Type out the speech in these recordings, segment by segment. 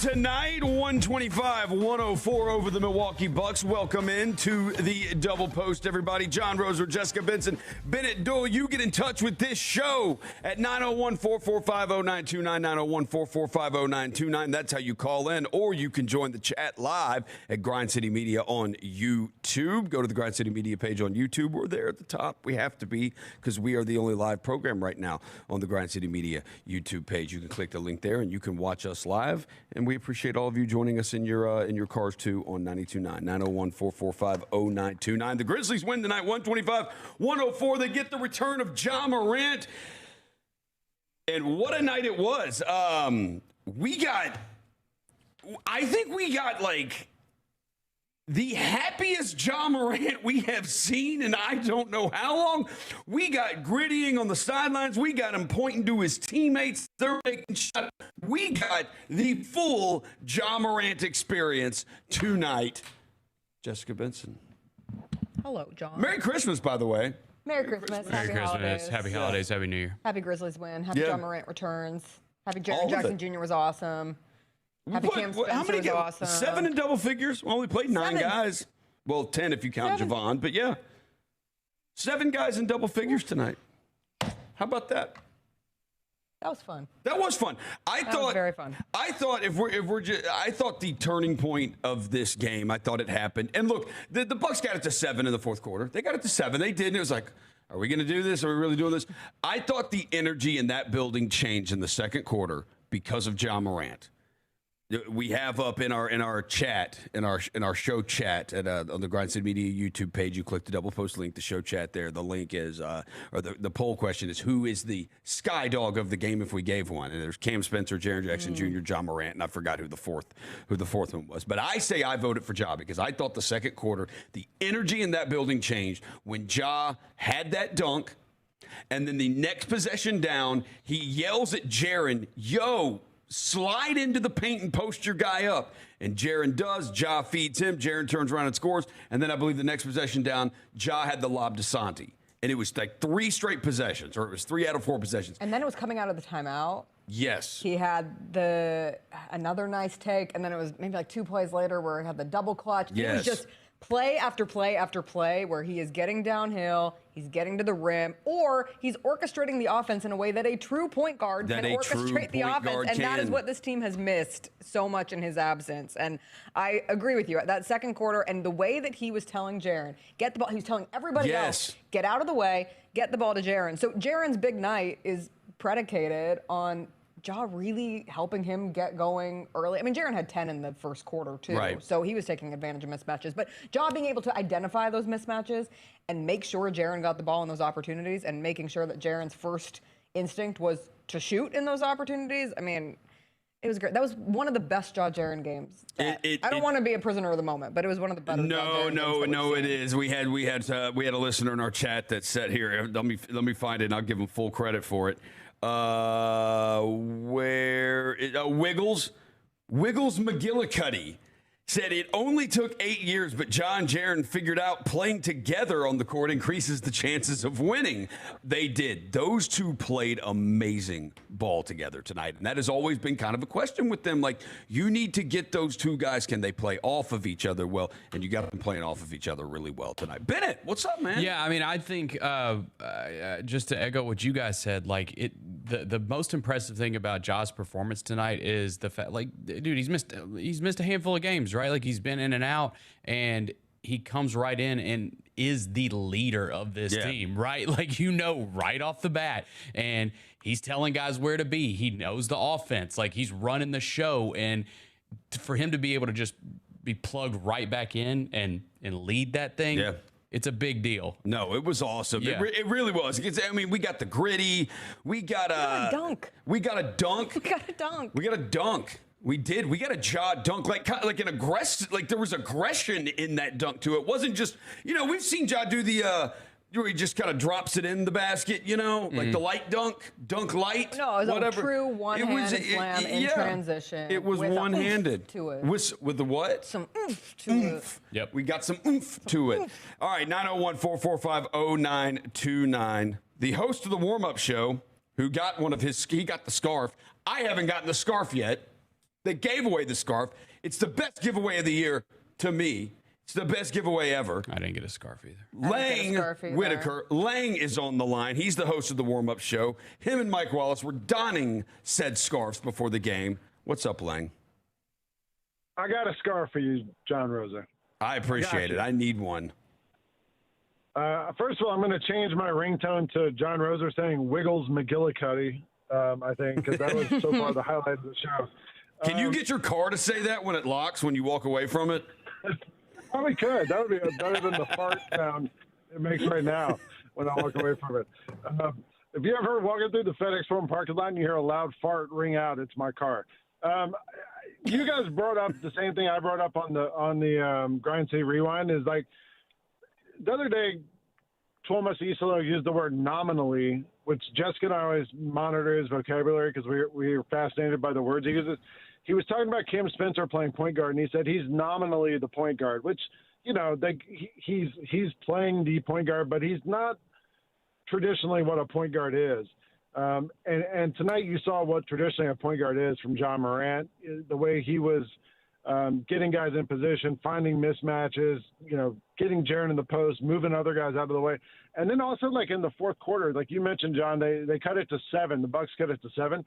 tonight, 125-104 over the Milwaukee Bucks. Welcome into the Double Post, everybody. John Roser, Jessica Benson, Bennett Doyle. You get in touch with this show at 901-445-0929, 901-445-0929. That's how you call in, or you can join the chat live at Grind City Media on YouTube. Go to the Grind City Media page on YouTube. We're there at the top. We have to be, because we are the only live program right now on the Grind City Media YouTube page. You can click the link there, and you can watch us live. And we appreciate all of you joining us in your cars, too, on 92.9, 901-445-0929. The Grizzlies win tonight, 125-104. They get the return of Ja Morant. And what a night it was. I think we got, like, the happiest Ja Morant we have seen in I don't know how long. We got grittying on the sidelines. We got him pointing to his teammates. They're making shots. We got the full Ja Morant experience tonight. Jessica Benson. Hello, John. Merry Christmas, by the way. Merry Christmas. Merry Happy Christmas. holidays. Happy holidays. Happy New Year. Happy Grizzlies win. Happy Yeah. Ja Morant returns. Happy All Jaren of Jackson it. Jr. was awesome. Happy Cam Spencer was awesome. 7 in double figures? We only played 9 7. guys. Well, 10 if you count 7. Javon, but yeah. 7 guys in double figures tonight. How about that? That was fun. That was fun. That was very fun. I thought I thought the turning point of this game, I thought it happened. And look, the Bucks got it to 7 in the fourth quarter. They got it to 7. They did, and it was like, are we going to do this? Are we really doing this? I thought the energy in that building changed in the second quarter because of Ja Morant. We have up in our chat, in our show chat on the Grind City Media YouTube page. You click the double post link, the show chat there. The link is, or the poll question is, who is the sky dog of the game if we gave one? And there's Cam Spencer, Jaren Jackson Jr., Ja Morant, and I forgot who the fourth one was. But I say I voted for Ja because I thought the second quarter, the energy in that building changed when Ja had that dunk, and then the next possession down, he yells at Jaren, "Yo, slide into the paint and post your guy up." And Jaren does. Ja feeds him. Jaren turns around and scores. And then I believe the next possession down, Ja had the lob to Santi. And it was like 3 straight possessions, or it was 3 out of 4 possessions. And then it was coming out of the timeout. Yes. He had another nice take, and then it was maybe like 2 plays later where he had the double clutch. Yes. It was just play after play after play where he is getting downhill, he's getting to the rim, or he's orchestrating the offense in a way that a true point guard can orchestrate the offense. And that is what this team has missed so much in his absence. And I agree with you. That second quarter and the way that he was telling Jaren, get the ball, he was telling everybody else, get out of the way, get the ball to Jaren. So Jaren's big night is predicated on Ja really helping him get going early. I mean, Jaren had 10 in the first quarter, too. Right. So he was taking advantage of mismatches. But Ja being able to identify those mismatches and make sure Jaren got the ball in those opportunities and making sure that Jaren's first instinct was to shoot in those opportunities, I mean, it was great. That was one of the best Ja Jaren games. I don't want to be a prisoner of the moment, but it was one of the better. No, it is. We had a listener in our chat that said here. Let me find it, and I'll give him full credit for it. Wiggles McGillicuddy said it only took 8 years, but Ja and Jaren figured out playing together on the court increases the chances of winning. They did. Those two played amazing ball together tonight, and that has always been kind of a question with them. Like, you need to get those two guys. Can they play off of each other well? And you got them playing off of each other really well tonight. Bennett, what's up, man? Yeah, I mean, I think just to echo what you guys said, like the most impressive thing about Ja's performance tonight is the fact, like, dude, he's missed a handful of games, right? Like, he's been in and out, and he comes right in and is the leader of this team, right? Like, right off the bat, and he's telling guys where to be. He knows the offense, like, he's running the show, and for him to be able to just be plugged right back in and lead that thing. Yeah. It's a big deal. No, it was awesome. Yeah. It really was. I mean, we got the gritty. We got a dunk. We got a dunk. We got a dunk. We got a dunk. We did. We got a Ja dunk, like an aggressive. Like, there was aggression in that dunk too. It wasn't just, we've seen Ja do the where he just kind of drops it in the basket, like the light dunk light. No, it was whatever. a true one-handed slam in transition. It was with one-handed. To it. With the what? Some oomph to it. Yep. We got some oomph to it. All right, 901-445-0929. The host of the warm-up show, who got he got the scarf. I haven't gotten the scarf yet. They gave away the scarf. It's the best giveaway of the year to me. It's the best giveaway ever. I didn't get a scarf either. Lang Whitaker. Lang is on the line. He's the host of the warm-up show. Him and Mike Wallace were donning said scarves before the game. What's up, Lang? I got a scarf for you, John Rosa. I appreciate it. I need one. First of all, I'm going to change my ringtone to John Rosa saying Wiggles McGillicuddy, I think, because that was so far the highlight of the show. Can you get your car to say that when it locks, when you walk away from it? Probably could. That would be better than the fart sound it makes right now when I walk away from it. If you ever walking through the FedEx Forum parking lot and you hear a loud fart ring out, it's my car. You guys brought up the same thing I brought up on the Grind City Rewind. Is like the other day, Thomas Isolo used the word nominally, which Jessica and I always monitor his vocabulary because we are fascinated by the words he uses. He was talking about Cam Spencer playing point guard, and he said he's nominally the point guard, which, you know, he's playing the point guard, but he's not traditionally what a point guard is. And tonight you saw what traditionally a point guard is from John Morant, the way he was getting guys in position, finding mismatches, you know, getting Jaren in the post, moving other guys out of the way. And then also, like, in the fourth quarter, like you mentioned, John, they cut it to 7. The Bucks cut it to 7.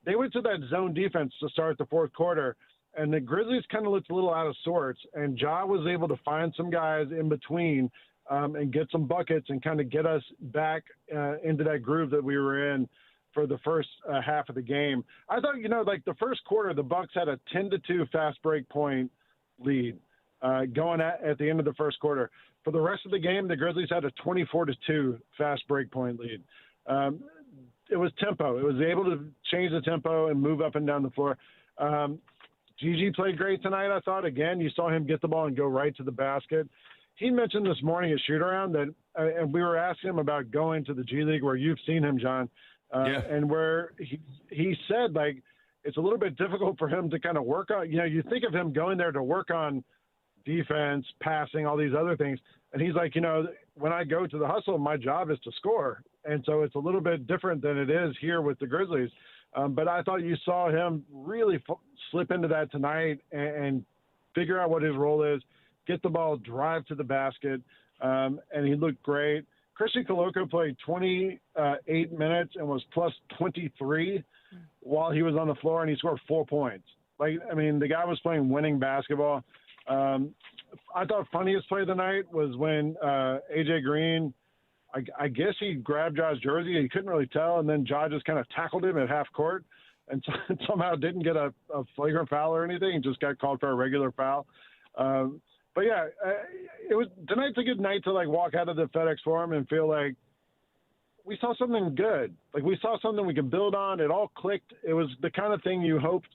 They went to that zone defense to start the fourth quarter, and the Grizzlies kind of looked a little out of sorts, and Ja was able to find some guys in between and get some buckets and kind of get us back into that groove that we were in for the first half of the game. I thought, you know, like the first quarter, the Bucks had a 10-2 fast break point lead going at the end of the first quarter. For the rest of the game, the Grizzlies had a 24-2 fast break point lead. It was tempo. It was able to change the tempo and move up and down the floor. Gigi played great tonight, I thought. Again, you saw him get the ball and go right to the basket. He mentioned this morning at shoot-around that and we were asking him about going to the G League where you've seen him, John, and where he said, like, it's a little bit difficult for him to kind of work on. You know, you think of him going there to work on defense, passing, all these other things. And he's like, you know, when I go to the hustle, my job is to score. And so it's a little bit different than it is here with the Grizzlies. But I thought you saw him really slip into that tonight and figure out what his role is, get the ball, drive to the basket, and he looked great. Christian Koloko played 28 minutes and was plus 23 while he was on the floor, and he scored 4 points. Like, I mean, the guy was playing winning basketball. I thought funniest play of the night was when A.J. Green, I guess he grabbed Ja's jersey. He couldn't really tell, and then Ja just kind of tackled him at half court and somehow didn't get a flagrant foul or anything. He just got called for a regular foul. But, yeah, tonight's a good night to, like, walk out of the FedEx Forum and feel like we saw something good. Like, we saw something we could build on. It all clicked. It was the kind of thing you hoped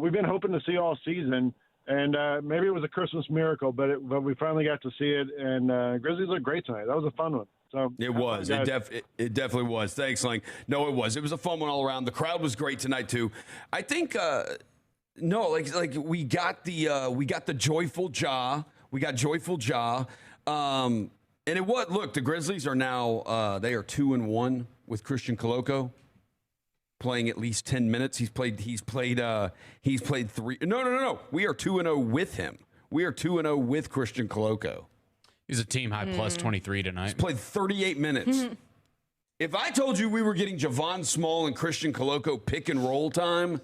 we've been hoping to see all season. And maybe it was a Christmas miracle, but we finally got to see it. And Grizzlies looked great tonight. That was a fun one. So it was. It definitely was. Thanks, Lang. No, it was. It was a fun one all around. The crowd was great tonight too. I think we got the joyful Ja. We got joyful Ja. And it was. Look, the Grizzlies are now they are 2-1 with Christian Koloko playing at least 10 minutes. He's played 3. No. We are 2-0 with him. We are 2-0 with Christian Koloko. He's a team high plus 23 tonight. He's played 38 minutes. If I told you we were getting Javon Small and Christian Koloko pick and roll time,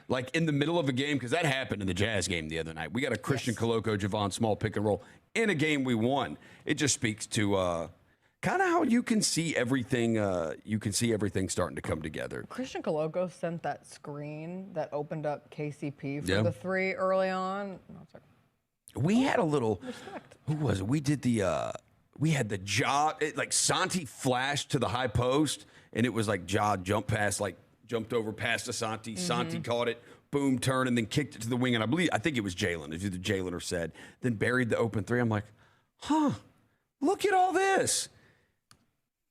like in the middle of a game, because that happened in the Jazz game the other night. We got a Christian Koloko, Javon Small pick and roll in a game we won. It just speaks to kind of how you can see everything. You can see everything starting to come together. Christian Koloko sent that screen that opened up KCP for the 3 early on. And I was like, we had a little. Respect. Who was it? We did we had the Ja, like Santi flashed to the high post, and it was like Ja jumped over past to Santi. Santi caught it, boom, turned, and then kicked it to the wing. And I think it was Jalen, as either Jalen or said. Then buried the open 3. I'm like, look at all this.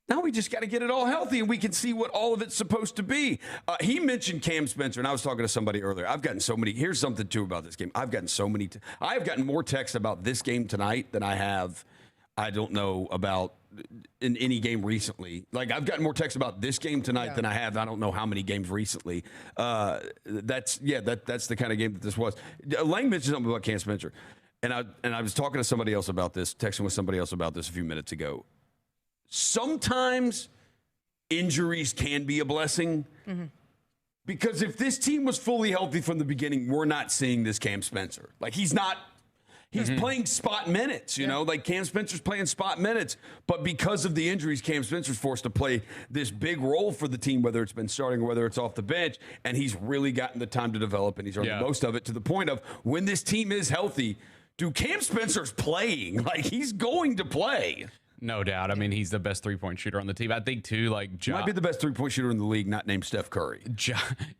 Now we just got to get it all healthy, and we can see what all of it's supposed to be. He mentioned Cam Spencer, and I was talking to somebody earlier. I've gotten so many. Here's something, too, about this game. I've gotten so many. I've gotten more texts about this game tonight than I have I don't know about in any game recently. Like, I've gotten more texts about this game tonight than I have. I don't know how many games recently. That's the kind of game that this was. Lang mentioned something about Cam Spencer, and I was talking to somebody else about this, texting with somebody else about this a few minutes ago. Sometimes injuries can be a blessing. Mm-hmm. Because if this team was fully healthy from the beginning, we're not seeing this Cam Spencer. Like, he's playing spot minutes, you know, like Cam Spencer's playing spot minutes. But because of the injuries, Cam Spencer's forced to play this big role for the team, whether it's been starting or whether it's off the bench. And he's really gotten the time to develop, and he's earned the most of it, to the point of when this team is healthy, dude, Cam Spencer's playing. Like, he's going to play. No doubt. I mean, he's the best three-point shooter on the team. I think, too, like, might be the best three-point shooter in the league, not named Steph Curry.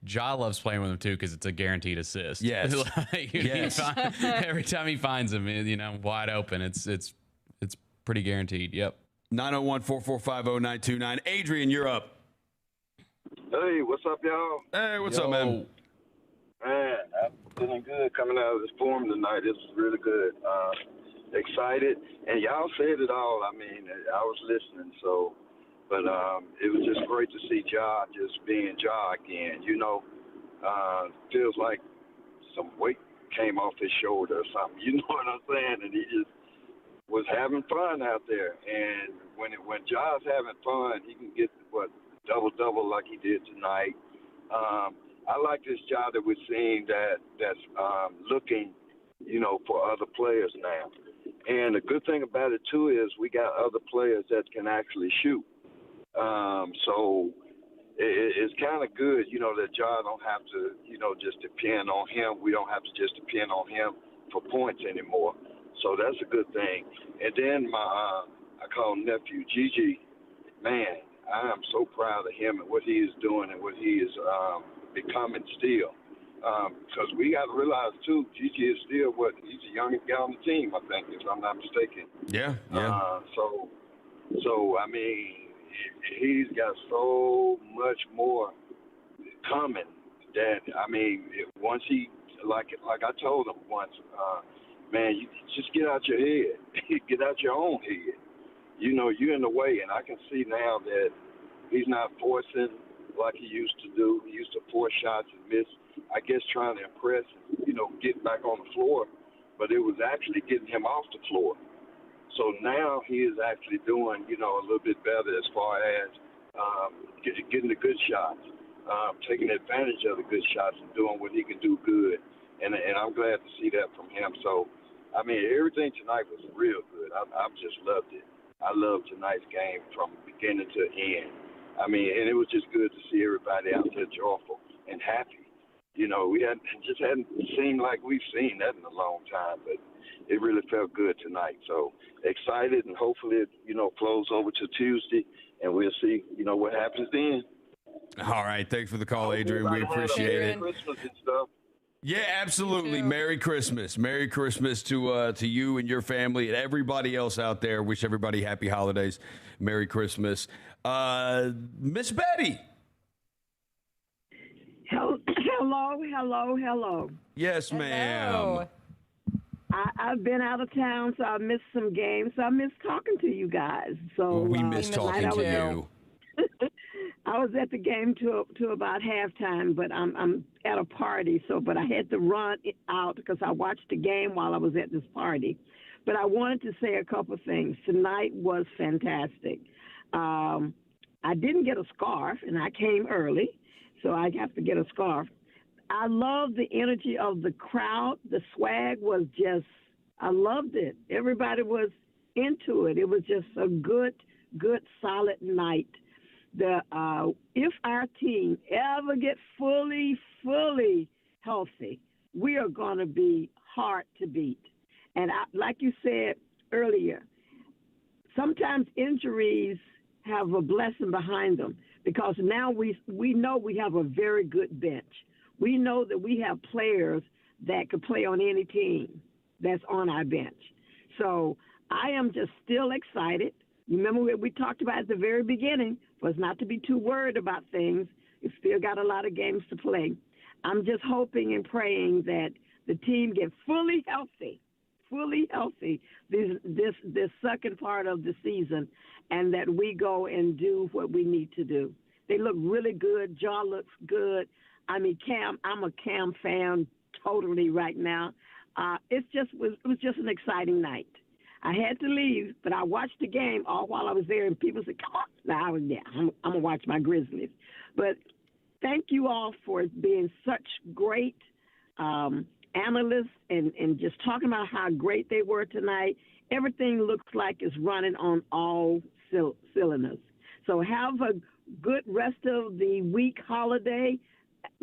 Ja loves playing with him, too, because it's a guaranteed assist. Yes. Every time he finds him, you know, wide open, it's pretty guaranteed. Yep. 901-445-0929. Adrian, you're up. Hey, what's up, y'all? Hey, what's up, man? Man, I'm feeling good coming out of this forum tonight. This is really good. Excited, and y'all said it all. I mean, I was listening, but it was just great to see Ja just being Ja again. You know, feels like some weight came off his shoulder or something. You know what I'm saying? And he just was having fun out there. And when Ja's having fun, he can get double like he did tonight. I like this Ja that we're seeing that's looking, you know, for other players now. And the good thing about it, too, is we got other players that can actually shoot. So it's kind of good, you know, that Ja don't have to, you know, just depend on him. We don't have to just depend on him for points anymore. So that's a good thing. And then I call him nephew, Gigi. Man, I am so proud of him and what he is doing and what he is becoming still. Because we got to realize, too, Gigi is still he's the youngest guy on the team, I think, if I'm not mistaken. Yeah. So I mean, he's got so much more coming that, I mean, once he, like I told him once, man, you just get out your head. Get out your own head. You know, you're in the way, and I can see now that he's not forcing like he used to do. He used to force shots and miss, I guess, trying to impress, you know, get back on the floor, but it was actually getting him off the floor. So now he is actually doing, you know, a little bit better as far as getting the good shots, taking advantage of the good shots and doing what he can do good. And I'm glad to see that from him. So, I mean, everything tonight was real good. I've just loved it. I loved tonight's game from beginning to end. I mean, and it was just good to see everybody out there joyful and happy. You know, we hadn't seemed like we've seen that in a long time, but it really felt good tonight. So excited, and hopefully it, you know, flows over to Tuesday, and we'll see, you know, what happens then. All right. Thanks for the call, Adrian. We appreciate it. Christmas and stuff. Yeah, absolutely. Merry Christmas. Merry Christmas to you and your family and everybody else out there. Wish everybody happy holidays. Merry Christmas. Miss Betty. Hello. Yes, ma'am. Hello. I've been out of town, so I missed some games. So I missed talking to you guys. So we missed talking to you. I was at the game to about halftime, but I'm at a party. But I had to run out because I watched the game while I was at this party. But I wanted to say a couple of things. Tonight was fantastic. I didn't get a scarf, and I came early, so I have to get a scarf. I love the energy of the crowd. The swag was just, I loved it. Everybody was into it. It was just a good, solid night. If our team ever get fully healthy, we are going to be hard to beat. And like you said earlier, sometimes injuries have a blessing behind them, because now we know we have a very good bench. We know that we have players that could play on any team that's on our bench. So I am just still excited. You remember what we talked about at the very beginning was not to be too worried about things. We've still got a lot of games to play. I'm just hoping and praying that the team gets fully healthy fully healthy this second part of the season, and that we go and do what we need to do. They look really good. Jaw looks good. I mean, Cam, I'm a Cam fan totally right now. It was just an exciting night. I had to leave, but I watched the game all while I was there, and people said, "Come on!" Now I was there. I'm gonna watch my Grizzlies. But thank you all for being such great analysts and just talking about how great they were tonight. Everything looks like it's running on all cylinders. So have a good rest of the week holiday.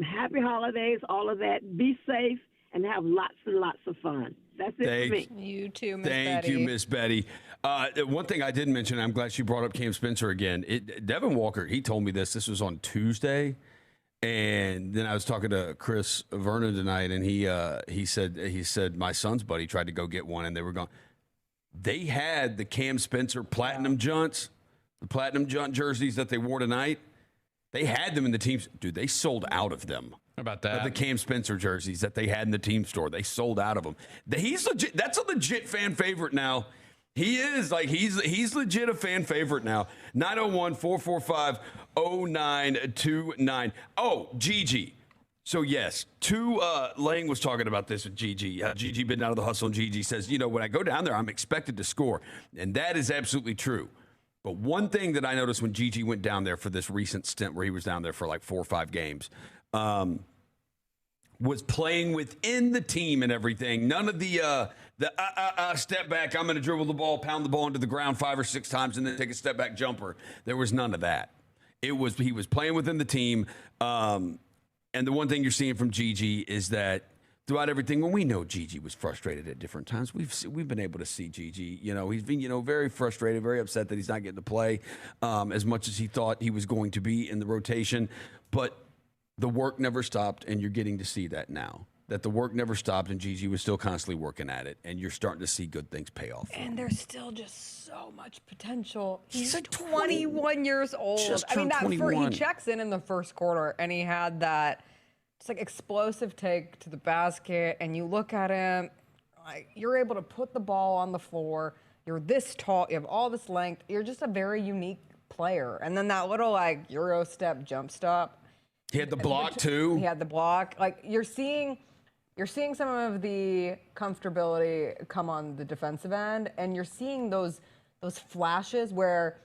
Happy holidays, all of that. Be safe and have lots and lots of fun. That's it for me. You too, Miss Betty. Thank you, Miss Betty. One thing I didn't mention, I'm glad she brought up Cam Spencer again. Devin Walker, he told me this. This was on Tuesday. And then I was talking to Chris Vernon tonight, and he said my son's buddy tried to go get one, and they were gone. They had the Cam Spencer platinum junts, the platinum junt jerseys that they wore tonight. They had them in the teams. Dude, they sold out of them. How about that? The Cam Spencer jerseys that they had in the team store. They sold out of them. He's legit. That's a legit fan favorite now. He is. He's legit a fan favorite now. 901-445-0929. Oh, Gigi. So, yes, Lang was talking about this with Gigi. Gigi been out of the hustle, and Gigi says, when I go down there, I'm expected to score. And that is absolutely true. But one thing that I noticed when Gigi went down there for this recent stint where he was down there for like 4 or 5 games, was playing within the team and everything. None of the step back, I'm going to dribble the ball, pound the ball into the ground 5 or 6 times, and then take a step back jumper. There was none of that. He was playing within the team. And the one thing you're seeing from Gigi is that throughout everything, when we know Gigi was frustrated at different times, we've been able to see Gigi. He's been very frustrated, very upset that he's not getting to play as much as he thought he was going to be in the rotation. But the work never stopped, and you're getting to see that now. That the work never stopped, and Gigi was still constantly working at it, and you're starting to see good things pay off. And there's still just so much potential. He's 21 years old. He checks in the first quarter, and he had that just like explosive take to the basket, and you look at him, like you're able to put the ball on the floor. You're this tall. You have all this length. You're just a very unique player. And then that little Euro step jump stop. He had the block too. He had the block. Like you're seeing some of the comfortability come on the defensive end, and you're seeing those flashes where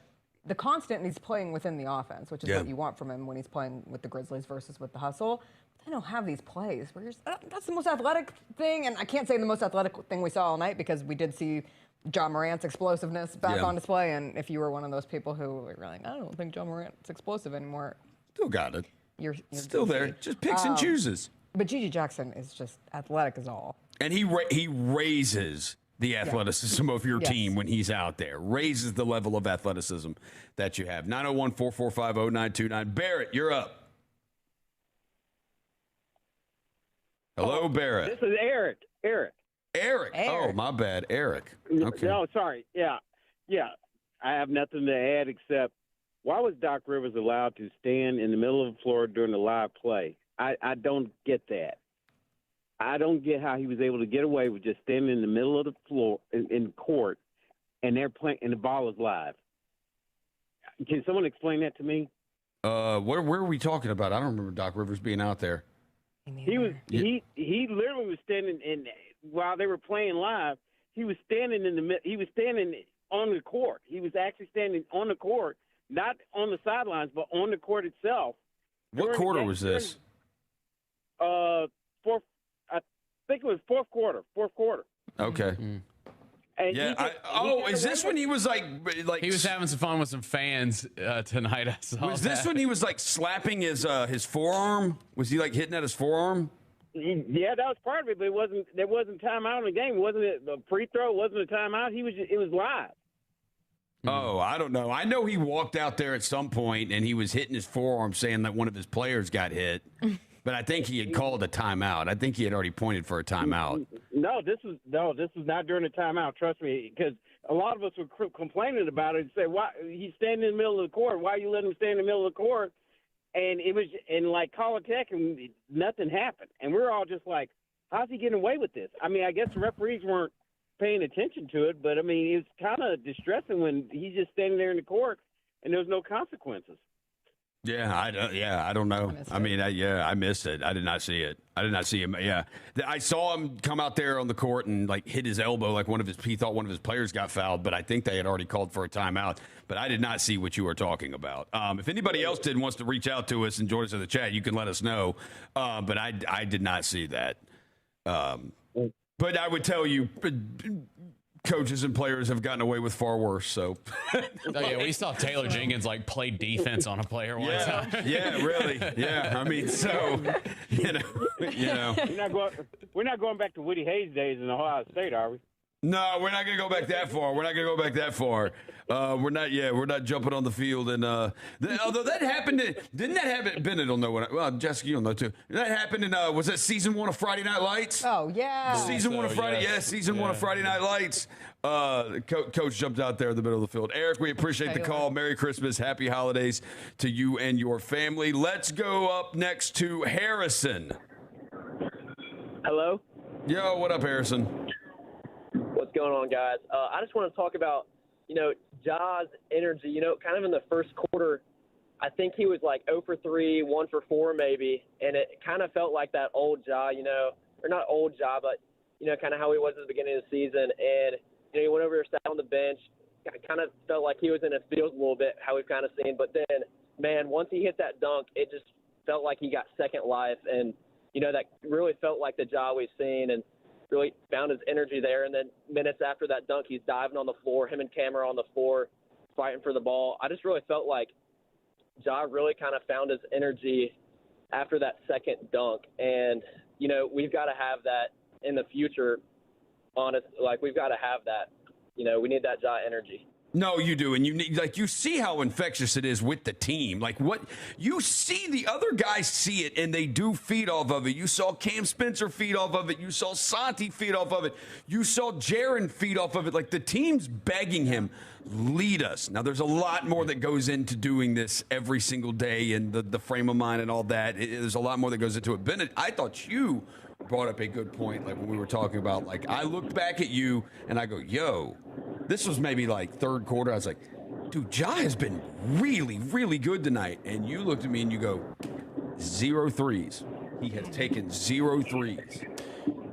the constant he's playing within the offense, which is what you want from him when he's playing with the Grizzlies versus with the hustle. But they don't have these plays where that's the most athletic thing, and I can't say the most athletic thing we saw all night because we did see John Morant's explosiveness back on display. And if you were one of those people who were like, I don't think John Morant's explosive anymore, still got it. You're still there. Just picks and chooses. But Gigi Jackson is just athletic as all. And he raises the athleticism of your team when he's out there. Raises the level of athleticism that you have. 901-445-0929. Barrett, you're up. Hello, Barrett. This is Eric. Eric. Oh, my bad. Eric. Okay. No, sorry. Yeah. I have nothing to add except why was Doc Rivers allowed to stand in the middle of the floor during the live play? I don't get that. I don't get how he was able to get away with just standing in the middle of the floor in court, and they're playing, and the ball is live. Can someone explain that to me? Where are we talking about? I don't remember Doc Rivers being out there. He literally was standing in while they were playing live. He was standing on the court. He was actually standing on the court, not on the sidelines, but on the court itself. What quarter was this? Fourth. I think it was fourth quarter. Okay. And is this when he was like he was having some fun with some fans tonight? I saw. Was this when he was like slapping his forearm? Was he like hitting at his forearm? Yeah, that was part of it, but there wasn't timeout in the game. Wasn't it a free throw? Wasn't a timeout. It was live. Oh, I don't know. I know he walked out there at some point and he was hitting his forearm saying that one of his players got hit. But I think he had called a timeout. I think he had already pointed for a timeout. No, this was not during the timeout. Trust me, because a lot of us were complaining about it and say, "Why he's standing in the middle of the court? Why you letting him stand in the middle of the court?" And it was like Colin Tech, and nothing happened. And we're all just like, "How's he getting away with this?" I mean, I guess the referees weren't paying attention to it, but I mean, it's kind of distressing when he's just standing there in the court and there's no consequences. Yeah, I don't know. I missed it. I did not see it. I did not see him. Yeah, I saw him come out there on the court and like hit his elbow, like he thought one of his players got fouled, but I think they had already called for a timeout. But I did not see what you were talking about. If anybody else wants to reach out to us and join us in the chat, you can let us know. But I did not see that. But I would tell you, coaches and players have gotten away with far worse. So, we saw Taylor Jenkins like play defense on a player one time. Yeah, really. Yeah, I mean, so you know, we're not going back to Woody Hayes days in Ohio State, are we? No, we're not going to go back that far. We're not jumping on the field. And although that happened, didn't that happen? Bennett will know well, Jessica, you'll know too. That happened in was that season 1 of Friday Night Lights? Oh yeah, season 1 of Friday. Yes. Season 1 of Friday Night Lights. Coach jumped out there in the middle of the field. Eric, we appreciate the call. Merry Christmas, happy holidays to you and your family. Let's go up next to Harrison. Hello. Yo, what up, Harrison? What's going on, guys? I just want to talk about, Ja's energy. Kind of in the first quarter, I think he was like 0 for 3, 1 for 4 maybe, and it kind of felt like that old Ja, or not old Ja, but, kind of how he was at the beginning of the season. And, he went over there, sat on the bench, kind of felt like he was in his feels a little bit, how we've kind of seen. But then, man, once he hit that dunk, it just felt like he got second life. And, that really felt like the Ja we've seen, and really found his energy there. And then minutes after that dunk, he's diving on the floor, him and Cameron on the floor, fighting for the ball. I just really felt like Ja really kind of found his energy after that second dunk. And, we've got to have that in the future. We've got to have that. We need that Ja energy. No, you do, and you see how infectious it is with the team. Like what you see, the other guys see it, and they do feed off of it. You saw Cam Spencer feed off of it. You saw Santi feed off of it. You saw Jaren feed off of it. Like the team's begging him, lead us. Now, there's a lot more that goes into doing this every single day, and the frame of mind and all that. There's a lot more that goes into it. Bennett, I thought you brought up a good point, like when we were talking about, like I looked back at you and I go, yo, this was maybe like third quarter. I was like, dude, Ja has been really, really good tonight. And you looked at me and you go, 0 threes. He has taken 0 threes,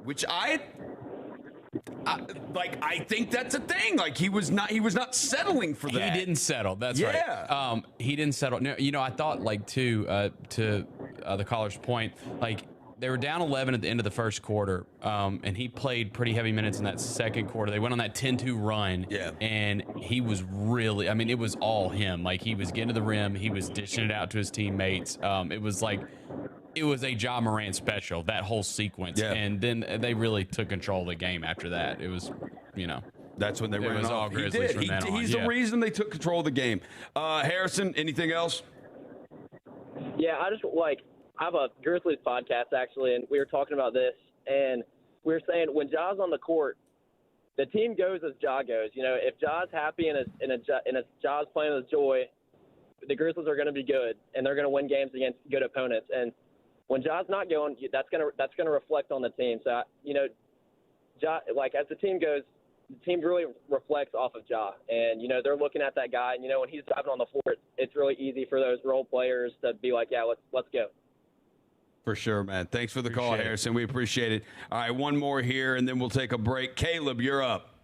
which I think that's a thing. Like he was not settling for that. He didn't settle. That's right. He didn't settle. No, I thought to the caller's point, like they were down 11 at the end of the first quarter, and he played pretty heavy minutes in that second quarter. They went on that 10-2 run, and he was really, it was all him. Like, he was getting to the rim. He was dishing it out to his teammates. It was a Ja Morant special, that whole sequence. Yeah. And then they really took control of the game after that. It was, That's when they ran off. All Grizzlies from then on. He's the reason they took control of the game. Harrison, anything else? Yeah, I have a Grizzlies podcast, actually, and we were talking about this, and we were saying when Ja's on the court, the team goes as Ja goes. If Ja's happy and Ja's playing with joy, the Grizzlies are going to be good, and they're going to win games against good opponents. And when Ja's not going, that's going to reflect on the team. So, Ja, as the team goes, the team really reflects off of Ja. And, they're looking at that guy, and, when he's driving on the floor, it's really easy for those role players to be like, yeah, let's go. For sure, man. Thanks for the call, Harrison. We appreciate it. All right, one more here, and then we'll take a break. Caleb, you're up.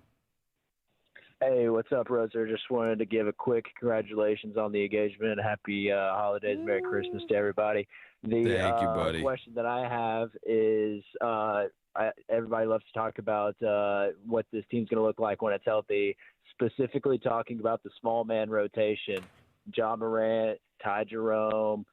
Hey, what's up, Roser? Just wanted to give a quick congratulations on the engagement. Happy holidays. Merry Christmas to everybody. Thank you, buddy. Question that I have is everybody loves to talk about what this team's going to look like when it's healthy, specifically talking about the small man rotation. Ja Morant, Ty Jerome,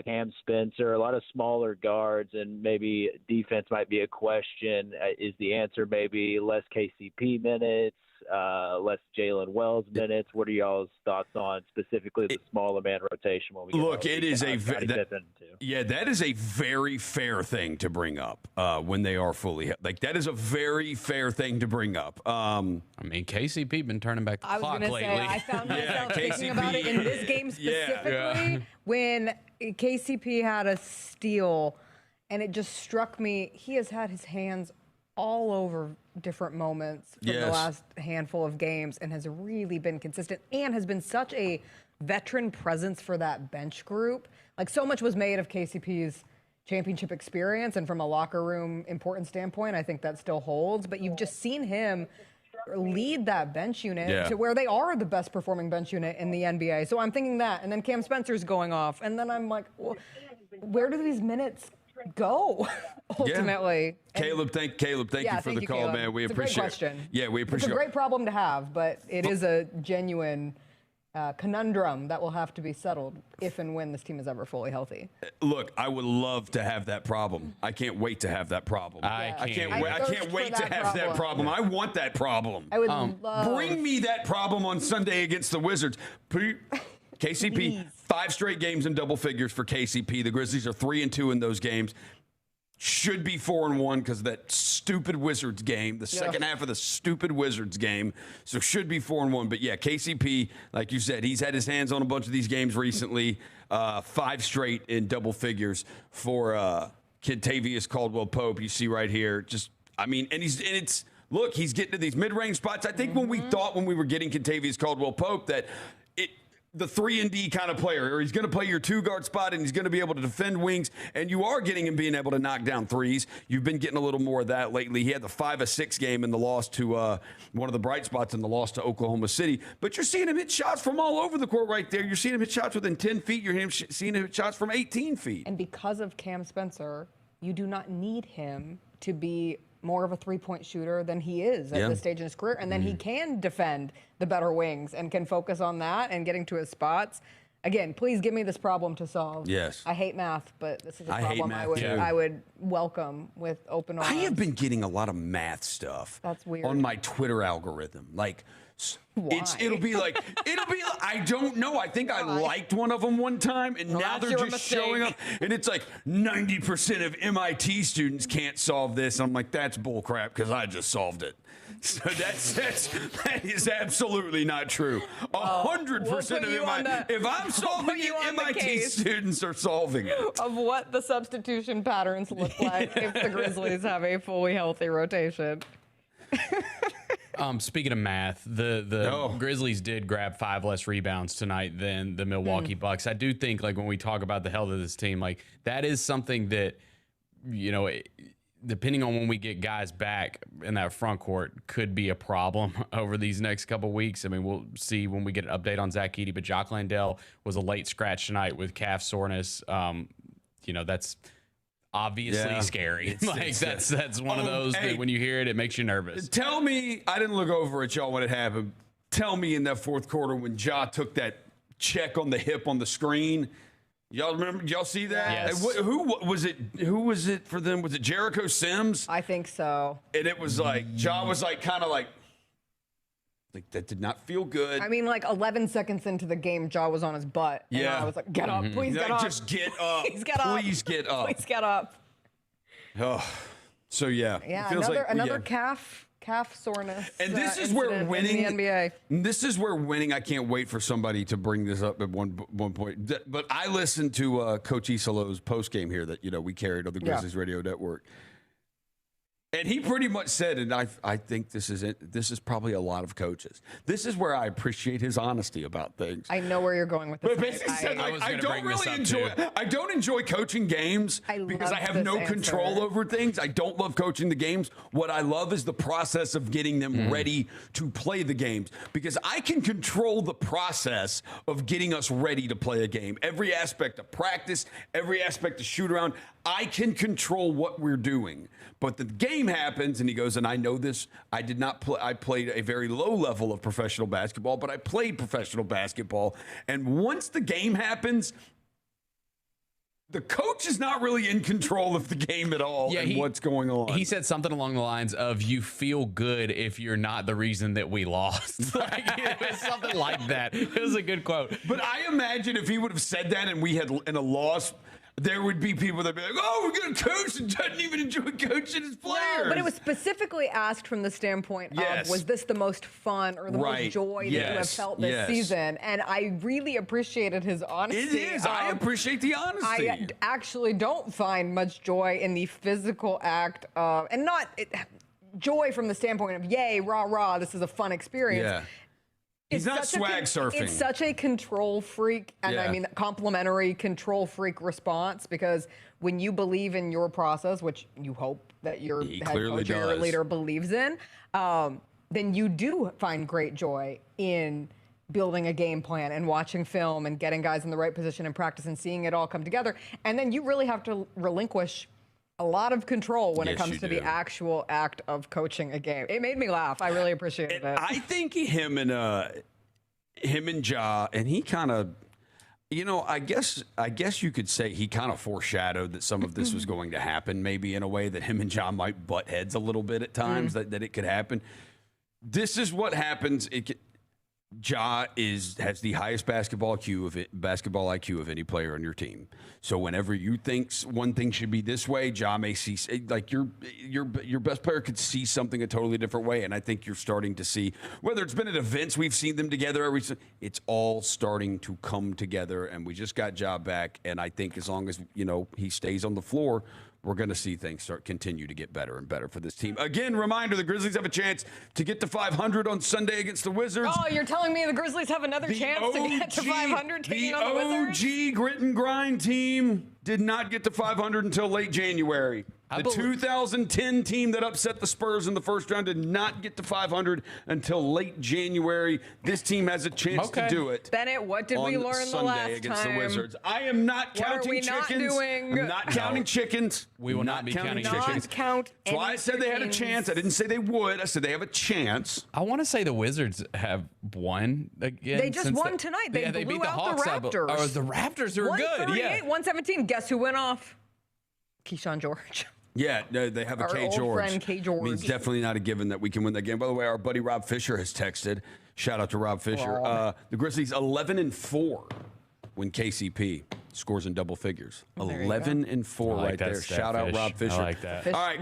Cam Spencer, a lot of smaller guards, and maybe defense might be a question. Is the answer maybe less KCP minutes, less Jalen Wells minutes? What are y'all's thoughts on specifically the smaller man rotation? When we look, it is that is a very fair thing to bring up when they are fully that is a very fair thing to bring up. KCP been turning back the clock lately. I found myself thinking about it in this game specifically when KCP had a steal, and it just struck me. He has had his hands all over different moments from the last handful of games and has really been consistent and has been such a veteran presence for that bench group. Like, so much was made of KCP's championship experience, and from a locker room important standpoint, I think that still holds. But you've just seen him lead that bench unit to where they are the best performing bench unit in the NBA. So I'm thinking that, and then Cam Spencer's going off, and then I'm like, well, where do these minutes go ultimately? Caleb, thank you for the call, Caleb. man. We it's appreciate a great question. Yeah, we appreciate it. It's a great problem to have, but it is a genuine conundrum that will have to be settled if and when this team is ever fully healthy. Look, I would love to have that problem. I can't wait to have that problem. I can't wait to have that problem. I want that problem. I would love. Bring me that problem on Sunday against the Wizards. KCP, Please. 5 straight games in double figures for KCP. The Grizzlies are 3-2 in those games. Should be 4-1 because of that stupid Wizards game, the second half of the stupid Wizards game. So should be 4-1. But yeah, KCP, like you said, he's had his hands on a bunch of these games recently. 5 straight in double figures for Kentavious Caldwell-Pope. You see right here, look, he's getting to these mid-range spots. I think when we thought when we were getting Kentavious Caldwell-Pope that the 3-and-D kind of player, or he's going to play your 2-guard spot and he's going to be able to defend wings, and you are getting him being able to knock down threes. You've been getting a little more of that lately. He had the 5-of-6 game in the loss to one of the bright spots in the loss to Oklahoma City. But you're seeing him hit shots from all over the court right there. You're seeing him hit shots within 10 feet. You're seeing him hit shots from 18 feet. And because of Cam Spencer, you do not need him to be more of a three-point shooter than he is at this stage in his career. And then he can defend the better wings and can focus on that and getting to his spots. Again, please give me this problem to solve. Yes. I hate math, but this is a problem I would welcome with open arms. I have been getting a lot of math stuff. That's weird. On my Twitter algorithm. Like, why? It'll be like, I don't know. I think I liked one of them one time, and now they're just showing up. And it's like 90% of MIT students can't solve this. I'm like, that's bullcrap because I just solved it. So that is absolutely not true. 100% of if I'm solving it, MIT students are solving it. Of what the substitution patterns look like if the Grizzlies have a fully healthy rotation. Speaking of math, the Grizzlies did grab 5 less rebounds tonight than the Milwaukee Bucks. I do think, like, when we talk about the health of this team, like, that is something that, you know, depending on when we get guys back in that front court, could be a problem over these next couple of weeks. I mean, we'll see when we get an update on Zach Edey, but Jock Landale was a late scratch tonight with calf soreness. You know, that's obviously scary. That's one of those that when you hear it, it makes you nervous. Tell me, I didn't look over at y'all when it happened. Tell me in that fourth quarter when Ja took that check on the hip on the screen. Y'all remember? Did y'all see that? Yes. Who was it? Who was it for them? Was it Jericho Sims? I think so. And it was like Ja was like kind of like that did not feel good. I mean, like 11 seconds into the game, Ja was on his butt. And I was like, get up, please get up. Just get up. Please get up. Please get up. Please get up. Oh, so yeah. Yeah, it feels another calf soreness. And this is where winning in the NBA. This is where winning. I can't wait for somebody to bring this up at one point. But I listened to Coach Isolo's post game here that we carried on the Grizzlies Radio Network. And he pretty much said, and I think this is it. This is probably a lot of coaches. This is where I appreciate his honesty about things. I know where you're going with this. But basically said, I don't really enjoy. I don't enjoy coaching games because I have no control over things. I don't love coaching the games. What I love is the process of getting them ready to play the games, because I can control the process of getting us ready to play a game. Every aspect of practice, every aspect of shoot around, I can control what we're doing. But the game happens, and he goes, and I know this, I did not play, I played a very low level of professional basketball, but I played professional basketball. And once the game happens, the coach is not really in control of the game at all and what's going on. He said something along the lines of, you feel good if you're not the reason that we lost. Like, it was something like that. It was a good quote. But I imagine if he would have said that and we had in a loss, there would be people that would be like, oh, we're going to coach and doesn't even enjoy coaching his players. No, but it was specifically asked from the standpoint of, was this the most fun or the most joy that you have felt this season? And I really appreciated his honesty. It is. I appreciate the honesty. I actually don't find much joy in the physical act of, and not... joy from the standpoint of, yay, rah, rah, this is a fun experience. Yeah. He's not swag surfing. It's such a control freak, and I mean complimentary control freak response, because when you believe in your process, which you hope that your head coach or your leader believes in, then you do find great joy in building a game plan and watching film and getting guys in the right position in practice and seeing it all come together. And then you really have to relinquish a lot of control when it comes to the actual act of coaching a game. It made me laugh. I really appreciated it. I think him and Ja, and he kind of, I guess you could say he kind of foreshadowed that some of this was going to happen, maybe in a way that him and Ja might butt heads a little bit at times, that it could happen. This is what happens. Ja has the highest basketball IQ of any player on your team. So whenever you think one thing should be this way, Ja may see, like your best player could see something a totally different way. And I think you're starting to see, whether it's been at events, we've seen them together, it's all starting to come together. And we just got Ja back. And I think as long as, he stays on the floor, we're going to see things continue to get better and better for this team. Again, reminder, the Grizzlies have a chance to get to 500 on Sunday against the Wizards. Oh, you're telling me the Grizzlies have another chance to get to 500 taking on the Wizards? The OG grit and grind team did not get to 500 until late January. The 2010 team that upset the Spurs in the first round did not get to 500 until late January. This team has a chance to do it. Bennett, what did we learn the last time? Against the Wizards. I am not counting chickens. I'm not counting chickens. We will not be counting chickens. That's why I said they had a chance. I didn't say they would. I said they have a chance. I want to say the Wizards have won again. They just won tonight. They blew beat the out Hawks the Raptors. Oh, the Raptors are good. 138, 117. Guess who went off? Keyshawn George. Yeah, no, they have a K. George. Old friend K. George. I mean, it's definitely not a given that we can win that game. By the way, our buddy Rob Fisher has texted. Shout out to Rob Fisher. The Grizzlies 11-4 when KCP scores in double figures. 11-4 right there. Shout out Rob Fisher. I like that. All right,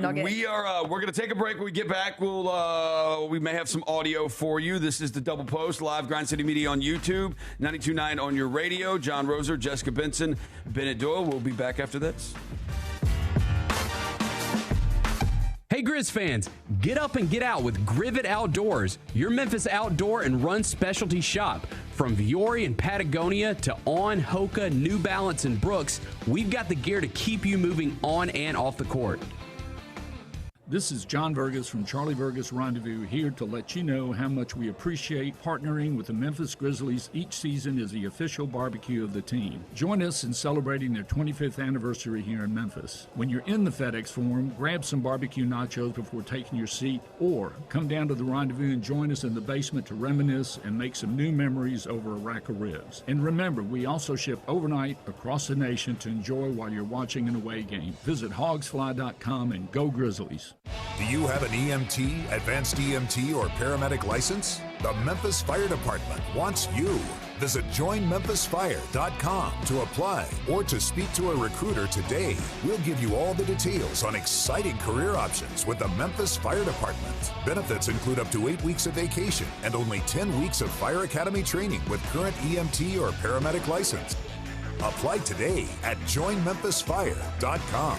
we're gonna take a break. When we get back, we may have some audio for you. This is the Double Post, live Grind City Media on YouTube, 92.9 on your radio. John Roser, Jessica Benson, Bennett Doyle. We'll be back after this. Hey Grizz fans, get up and get out with Grivet Outdoors, your Memphis outdoor and run specialty shop. From Viore and Patagonia to On, Hoka, New Balance, and Brooks, we've got the gear to keep you moving on and off the court. This is John Vergas from Charlie Vergas Rendezvous here to let you know how much we appreciate partnering with the Memphis Grizzlies each season as the official barbecue of the team. Join us in celebrating their 25th anniversary here in Memphis. When you're in the FedEx Forum, grab some barbecue nachos before taking your seat, or come down to the Rendezvous and join us in the basement to reminisce and make some new memories over a rack of ribs. And remember, we also ship overnight across the nation to enjoy while you're watching an away game. Visit hogsfly.com and go Grizzlies. Do you have an EMT, advanced EMT, or paramedic license? The Memphis Fire Department wants you. Visit joinmemphisfire.com to apply or to speak to a recruiter today. We'll give you all the details on exciting career options with the Memphis Fire Department. Benefits include up to 8 weeks of vacation and only 10 weeks of Fire Academy training with current EMT or paramedic license. Apply today at joinmemphisfire.com.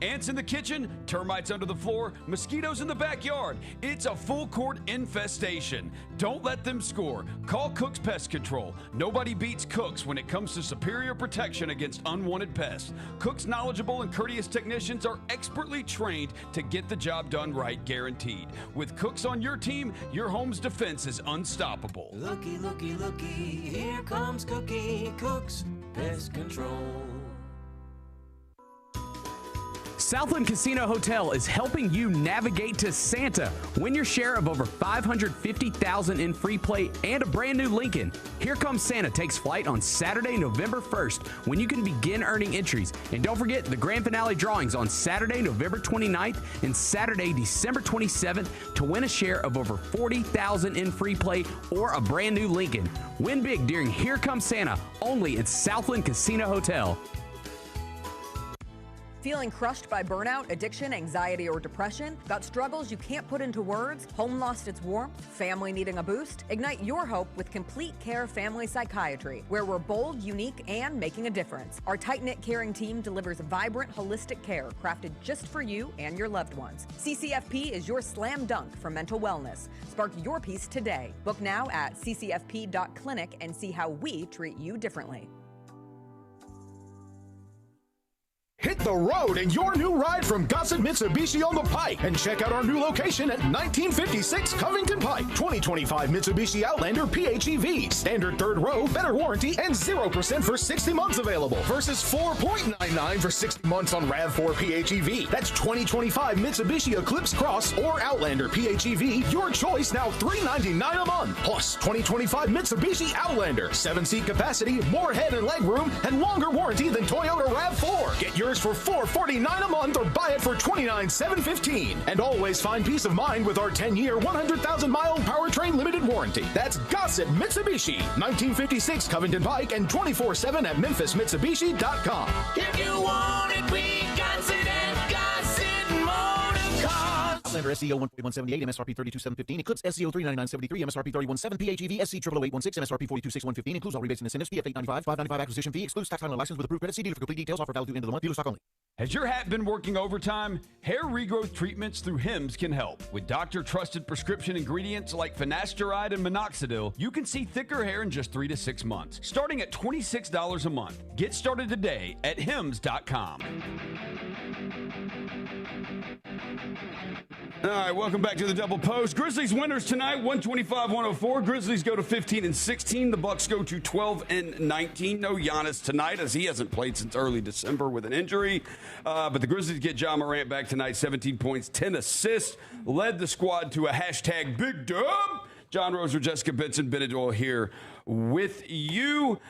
Ants in the kitchen, termites under the floor, mosquitoes in the backyard. It's a full court infestation. Don't let them score. Call Cook's Pest Control. Nobody beats Cook's when it comes to superior protection against unwanted pests. Cook's knowledgeable and courteous technicians are expertly trained to get the job done right, guaranteed. With Cook's on your team, your home's defense is unstoppable. Looky, looky, looky, here comes Cookie, Cook's Pest Control. Southland Casino Hotel is helping you navigate to Santa. Win your share of over $550,000 in free play and a brand new Lincoln. Here Comes Santa takes flight on Saturday, November 1st, when you can begin earning entries. And don't forget the grand finale drawings on Saturday, November 29th and Saturday, December 27th to win a share of over $40,000 in free play or a brand new Lincoln. Win big during Here Comes Santa, only at Southland Casino Hotel. Feeling crushed by burnout, addiction, anxiety, or depression? Got struggles you can't put into words? Home lost its warmth? Family needing a boost? Ignite your hope with Complete Care Family Psychiatry, where we're bold, unique, and making a difference. Our tight-knit caring team delivers vibrant, holistic care crafted just for you and your loved ones. CCFP is your slam dunk for mental wellness. Spark your peace today. Book now at ccfp.clinic and see how we treat you differently. Hit the road in your new ride from Gossett Mitsubishi on the Pike and check out our new location at 1956 Covington Pike. 2025 Mitsubishi Outlander PHEV. Standard third row, better warranty, and 0% for 60 months available versus 4.99 for 60 months on RAV4 PHEV. That's 2025 Mitsubishi Eclipse Cross or Outlander PHEV. Your choice now $399 a month. Plus 2025 Mitsubishi Outlander. 7-seat capacity, more head and leg room, and longer warranty than Toyota RAV4. Get yours for $449 a month or buy it for $29,715. And always find peace of mind with our 10-year, 100,000-mile powertrain limited warranty. That's Gossett Mitsubishi, 1956 Covington Pike and 24/7 at memphismitsubishi.com. If you want it, we got it at Gossett Motor Cars. Outlander SCO 14178, MSRP 32715. Eclipse SCO 39973, MSRP 317. PHEV SC 88816, MSRP 426,115. Includes all rebates and incentives. PF 895, 595 acquisition fee. Excludes tax, title, and license with approved credit. See dealer for complete details. Offer valid through end of the month. Dealer stock only. Has your hat been working overtime? Hair regrowth treatments through Hims can help. With doctor-trusted prescription ingredients like finasteride and minoxidil, you can see thicker hair in just 3 to 6 months, starting at $26 a month. Get started today at hims.com. All right, welcome back to the Double Post. Grizzlies winners tonight, 125-104. Grizzlies go to 15-16. The Bucks go to 12-19. No Giannis tonight, as he hasn't played since early December with an injury. But the Grizzlies get Ja Morant back tonight, 17 points, 10 assists. Led the squad to a hashtag Big Dub. John Roser, Jessica Benson, Bennett Doyle here with you.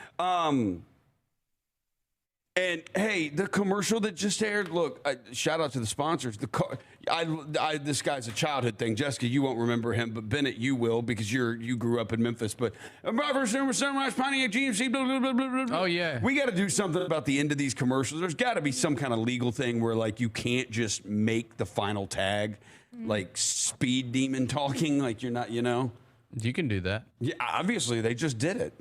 And, hey, the commercial that just aired, look, shout out to the sponsors. This guy's a childhood thing. Jessica, you won't remember him, but Bennett, you will because you grew up in Memphis. But Sunrise, Pontiac, GMC, blah, blah, blah, blah, blah. Oh, yeah. We got to do something about the end of these commercials. There's got to be some kind of legal thing where, like, you can't just make the final tag, like, speed demon talking, like you're not, you know. You can do that. Yeah, obviously, they just did it.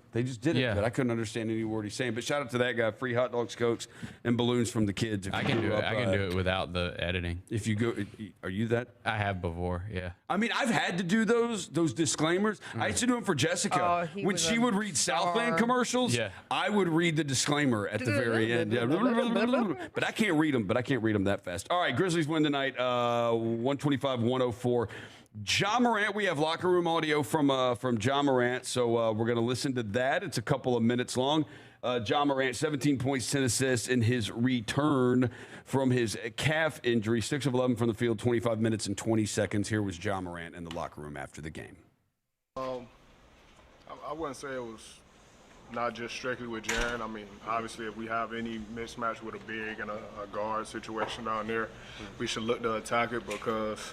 Yeah. But I couldn't understand any word he's saying. But shout out to that guy. Free hot dogs, Cokes, and balloons from the kids. I can do it. I can do it without the editing. If you go, are you that? I have before, yeah. I mean, I've had to do those disclaimers. I used to do them for Jessica. When she would read Southland commercials, I would read the disclaimer at the very end. But I can't read them. That fast. All right, Grizzlies win tonight, 125-104. Ja Morant, we have locker room audio from Ja Morant, so we're going to listen to that. It's a couple of minutes long. Ja Morant, 17 points, 10 assists in his return from his calf injury. 6 of 11 from the field, 25 minutes and 20 seconds. Here was Ja Morant in the locker room after the game. I wouldn't say it was not just strictly with Jaren. I mean, obviously, if we have any mismatch with a big and a guard situation down there, we should look to attack it because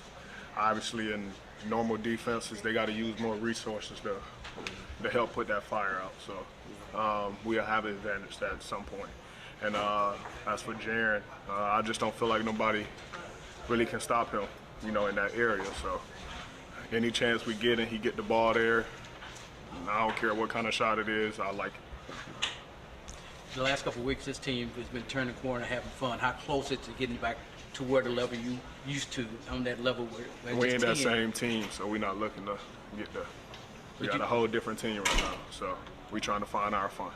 obviously in normal defenses, they got to use more resources to help put that fire out. So we'll have an advantage at some point. And as for Jaren, I just don't feel like nobody really can stop him, in that area. So any chance we get and he get the ball there, I don't care what kind of shot it is, I like it. The last couple of weeks, this team has been turning the corner, having fun. How close is it to getting back to where the level you used to, on that level where we ain't that same team, so we're not looking to get there. We got a whole different team right now, so we're trying to find our fun.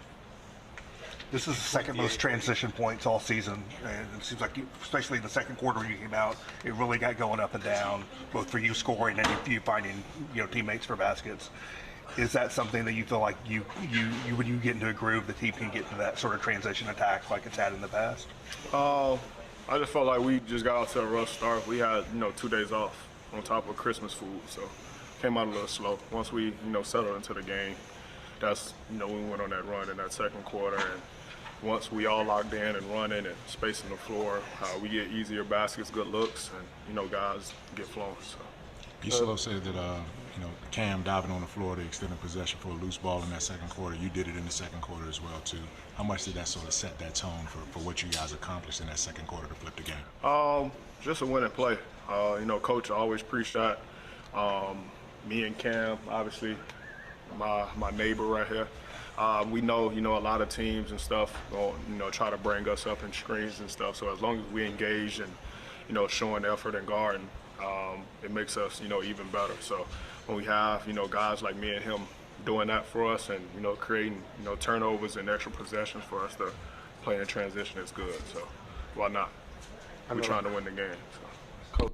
This is the second most transition points all season, and it seems like, especially in the second quarter when you came out, it really got going up and down, both for you scoring and you finding teammates for baskets. Is that something that you feel like you when you get into a groove, the team can get into that sort of transition attack like it's had in the past? I just felt like we just got out to a rough start. We had 2 days off on top of Christmas food, so came out a little slow. Once we settled into the game, that's we went on that run in that second quarter, and once we all locked in and running and spacing the floor, we get easier baskets, good looks, and guys get flowing. So. Isolo said that Cam diving on the floor to extend a possession for a loose ball in that second quarter. You did it in the second quarter as well, too. How much did that sort of set that tone for what you guys accomplished in that second quarter to flip the game? Just a winning play. Coach always preached that. Me and Cam, obviously, my neighbor right here. We know, a lot of teams and stuff, try to bring us up in screens and stuff. So as long as we engage and, showing effort and guarding, it makes us, even better. So when we have, guys like me and him doing that for us and, creating, turnovers and extra possessions for us to play in transition is good. So why not? We're trying to win the game. So.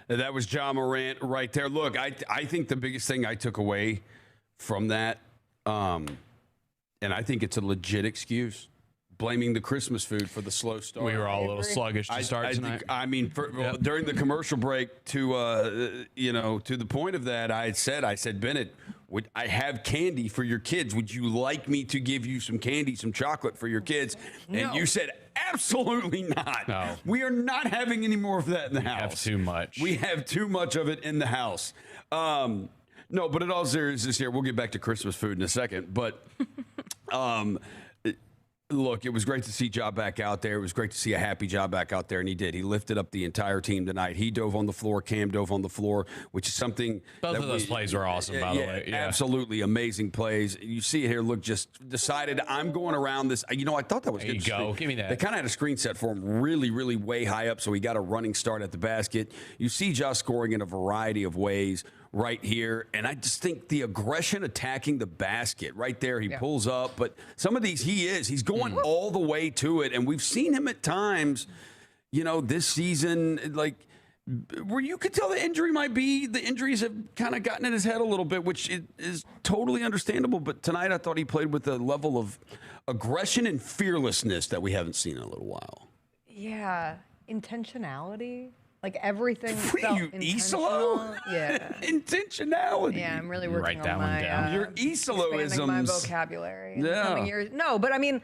That was John Morant right there. Look, I think the biggest thing I took away from that, and I think it's a legit excuse, blaming the Christmas food for the slow start. We were all a little sluggish to start tonight. During the commercial break, to the point of that, I said, Bennett, I have candy for your kids. Would you like me to give you some candy, some chocolate for your kids? No. And you said, absolutely not. No. We are not having any more of that in the house. We have too much. We have too much of it in the house. No, but in all seriousness here, we'll get back to Christmas food in a second. But look, it was great to see Ja back out there. It was great to see a happy Ja back out there, and he did. He lifted up the entire team tonight. He dove on the floor. Cam dove on the floor, which is something. Both of those plays were awesome, by the way. Yeah. Absolutely amazing plays. You see it here. Look, just decided I'm going around this. I thought that was there good. You go. Give me that. They kind of had a screen set for him really, really way high up, so he got a running start at the basket. You see Ja scoring in a variety of ways right here, and I just think the aggression attacking the basket right there, he pulls up, but some of these he's going all the way to it, and we've seen him at times, this season, like, where you could tell the injuries have kind of gotten in his head a little bit, which is totally understandable, but tonight I thought he played with a level of aggression and fearlessness that we haven't seen in a little while. Yeah, intentionality. Like everything felt intentional. Yeah. Intentionality. Yeah, I'm really working Write that on one my down. Your Esaloisms. expanding my vocabulary in the Yeah. coming years. No, but I mean,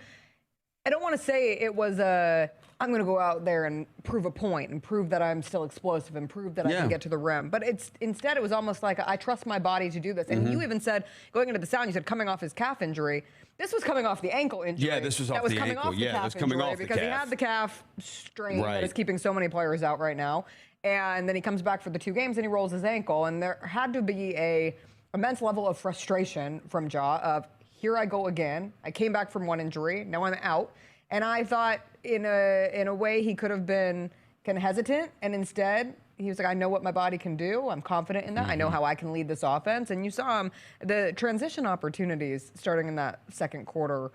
I don't want to say it was I'm going to go out there and prove a point and prove that I'm still explosive and prove that I can get to the rim. But instead it was almost like I trust my body to do this. And you even said, going into the sound, you said coming off his calf injury. This was coming off the ankle injury. Yeah, this was off the ankle. coming off the Yeah, calf it was coming injury off the because he calf. had the calf strain Right. that is keeping so many players out right now. And then he comes back for the 2 games and he rolls his ankle. And there had to be a immense level of frustration from Ja of, here I go again. I came back from one injury. Now I'm out. And I thought in a way he could have been kind of hesitant. And instead, he was like, I know what my body can do. I'm confident in that. I know how I can lead this offense. And you saw him, the transition opportunities starting in that second quarter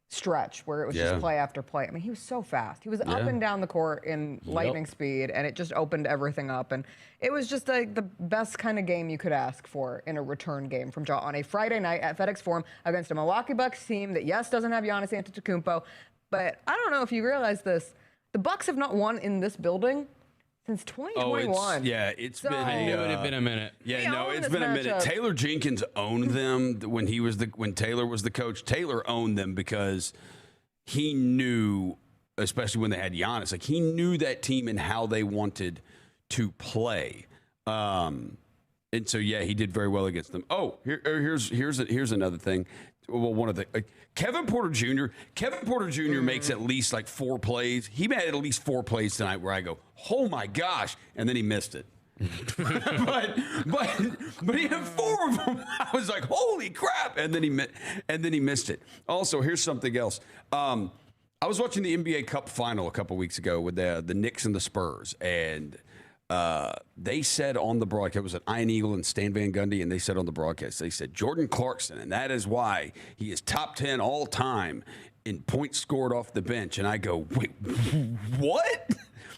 stretch where it was just play after play. I mean, he was so fast. He was up and down the court in lightning speed, and it just opened everything up. And it was just like the best kind of game you could ask for in a return game from Ja on a Friday night at FedEx Forum against a Milwaukee Bucks team that, yes, doesn't have Giannis Antetokounmpo, but I don't know if you realize this. The Bucks have not won in this building since 2021. It's been. It would have been a minute. It's been a minute. Taylor Jenkins owned them when Taylor was the coach. Taylor owned them because he knew, especially when they had Giannis, like he knew that team and how they wanted to play. And so he did very well against them. Oh, here's another thing. Well, one of the Kevin Porter Jr. Makes at least like 4 plays. He made at least 4 plays tonight where I go, oh my gosh, and then he missed it. but he had 4 of them. I was like, holy crap, and then he missed it. Also, here's something else. I was watching the NBA Cup final a couple weeks ago with the Knicks and the Spurs, and they said on the broadcast, it was Ian Eagle and Stan Van Gundy, and they said on the broadcast, they said Jordan Clarkson, and that is why he is top 10 all time in points scored off the bench. And I go, wait, what?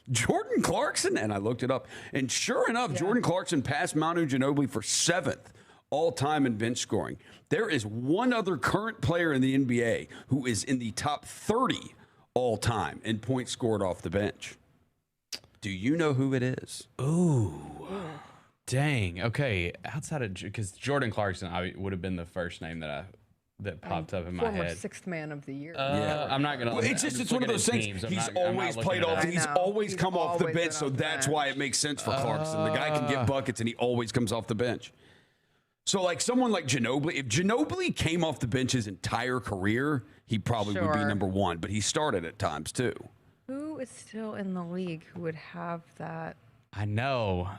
Jordan Clarkson? And I looked it up, and sure enough, Jordan Clarkson passed Manu Ginobili for 7th all time in bench scoring. There is one other current player in the NBA who is in the top 30 all time in points scored off the bench. Do you know who it is? Ooh. Dang. Okay. Outside of, because Jordan Clarkson would have been the first name that that popped up in my Former head. sixth man of the year. I'm not gonna. Well, it's one of those things. He's always played off. He's always come off the bench, so that's why it makes sense for Clarkson. The guy can get buckets, and he always comes off the bench. So, like someone like Ginobili, if Ginobili came off the bench his entire career, he probably would be number one. But he started at times too. Who is still in the league who would have that? I know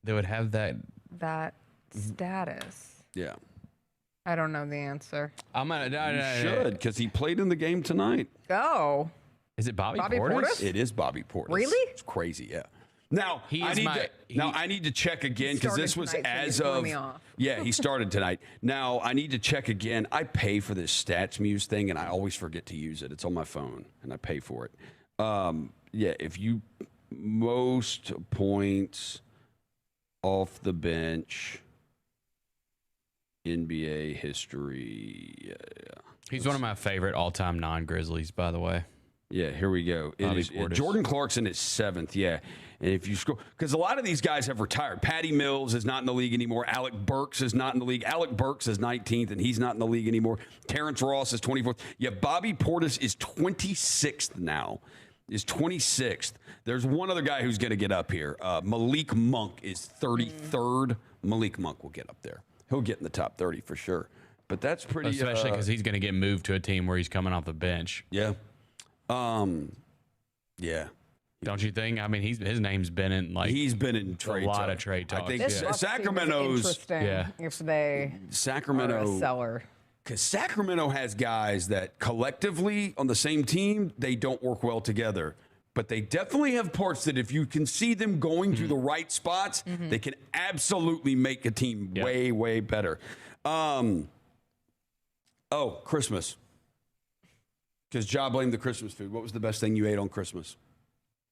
they would have that status. Yeah. I don't know the answer. I'm gonna. You should, because he played in the game tonight. Oh. Is it Bobby Portis? Portis? It is Bobby Portis. Really? It's crazy, yeah. Now, I need to check again, because this was as of... Yeah, he started tonight. Now, I need to check again. I pay for this Stats Muse thing, and I always forget to use it. It's on my phone, and I pay for it. Yeah, if you... Most points off the bench... NBA history. Yeah. He's one of my favorite all-time non-Grizzlies, by the way. Yeah, here we go. Jordan Clarkson is 7th, yeah. And if you scroll, because a lot of these guys have retired. Patty Mills is not in the league anymore. Alec Burks is not in the league. Alec Burks is 19th, and he's not in the league anymore. Terrence Ross is 24th. Yeah, Bobby Portis is 26th now. Is 26th. There's one other guy who's going to get up here. Malik Monk is 33rd. Malik Monk will get up there. He'll get in the top 30 for sure. But that's pretty... Especially because he's going to get moved to a team where he's coming off the bench. Yeah. Yeah. Don't you think? I mean, his name's been in he's been in a lot of trade talks. I think Sacramento's interesting if they Sacramento are a seller. Because Sacramento has guys that collectively on the same team, they don't work well together. But they definitely have parts that if you can see them going to the right spots, they can absolutely make a team way, way better. Christmas. Because Ja blamed the Christmas food. What was the best thing you ate on Christmas?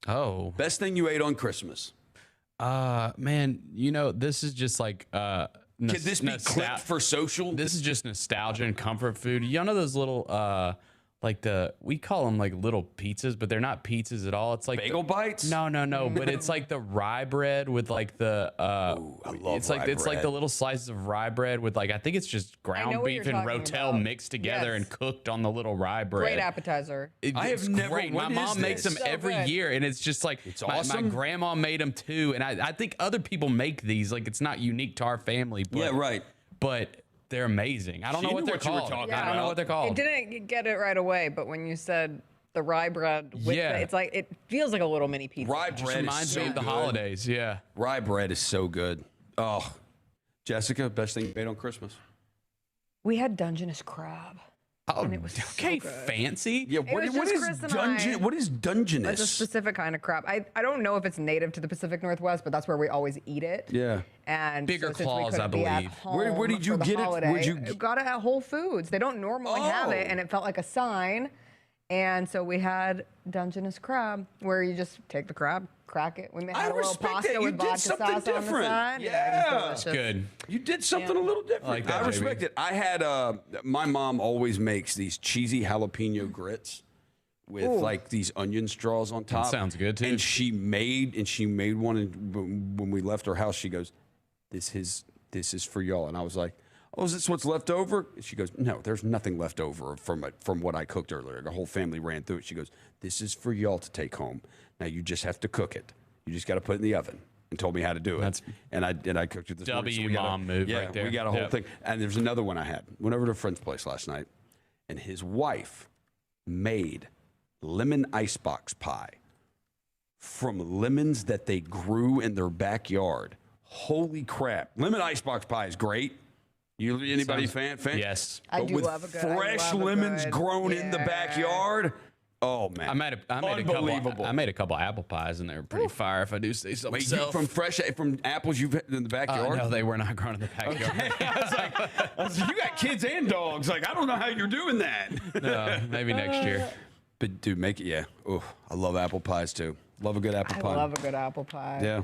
Oh. Best thing you ate on Christmas? Man, this is just like... Can this be clipped for social? This is just nostalgia and comfort food. You know those little... we call them like little pizzas, but they're not pizzas at all. It's like bagel bites. No. But it's like the rye bread with like the. I love it's like the little slices of rye bread with I think it's just ground beef and rotel mixed together and cooked on the little rye bread. Great appetizer. I have never. Great. My mom makes them every year, and it's just like it's awesome. My grandma made them too, and I think other people make these. Like it's not unique to our family. But, yeah, right. But. They're amazing. I don't know what they're called. I don't know what they're called. It didn't get it right away, but when you said the rye bread, it's like it feels like a little mini pizza. Rye bread reminds me of the holidays. Yeah, rye bread is so good. Oh, Jessica, best thing you made on Christmas? We had Dungeness crab. Oh, and it was okay, so good. fancy. Yeah, what is Dungeness? It's a specific kind of crab. I don't know if it's native to the Pacific Northwest, but that's where we always eat it. Yeah. And bigger so claws, I believe. Where did you get it? Where'd you got it at Whole Foods. They don't normally have it, and it felt like a sign. And so we had Dungeness crab, where you just take the crab, crack it. We had a little pasta with vodka sauce on the side. Yeah, good. You did something a little different. I respect it. I had my mom always makes these cheesy jalapeno grits with like these onion straws on top. That sounds good too. And she made one. And when we left her house, she goes, "This is for y'all." And I was like, "Oh, is this what's left over?" She goes, "No, there's nothing left over from what I cooked earlier. The whole family ran through it." She goes, "This is for y'all to take home. Now you just have to cook it. You just got to put it in the oven." And told me how to do it. And I cooked it this morning. So mom move right there. We got a whole thing. And there's another one I had. Went over to a friend's place last night, and his wife made lemon icebox pie from lemons that they grew in their backyard. Holy crap. Lemon icebox pie is great. Anybody fan? Yes. I do love a good. Fresh lemons grown in the backyard. Oh man, I made a couple apple pies, and they were pretty fire. If I do say so myself. From apples you've had in the backyard? No, they were not grown in the backyard. Okay. I was like, you got kids and dogs. Like, I don't know how you're doing that. No, maybe next year. But dude, make it. Yeah. Oh, I love apple pies too. Love a good apple pie. I love a good apple pie. Yeah.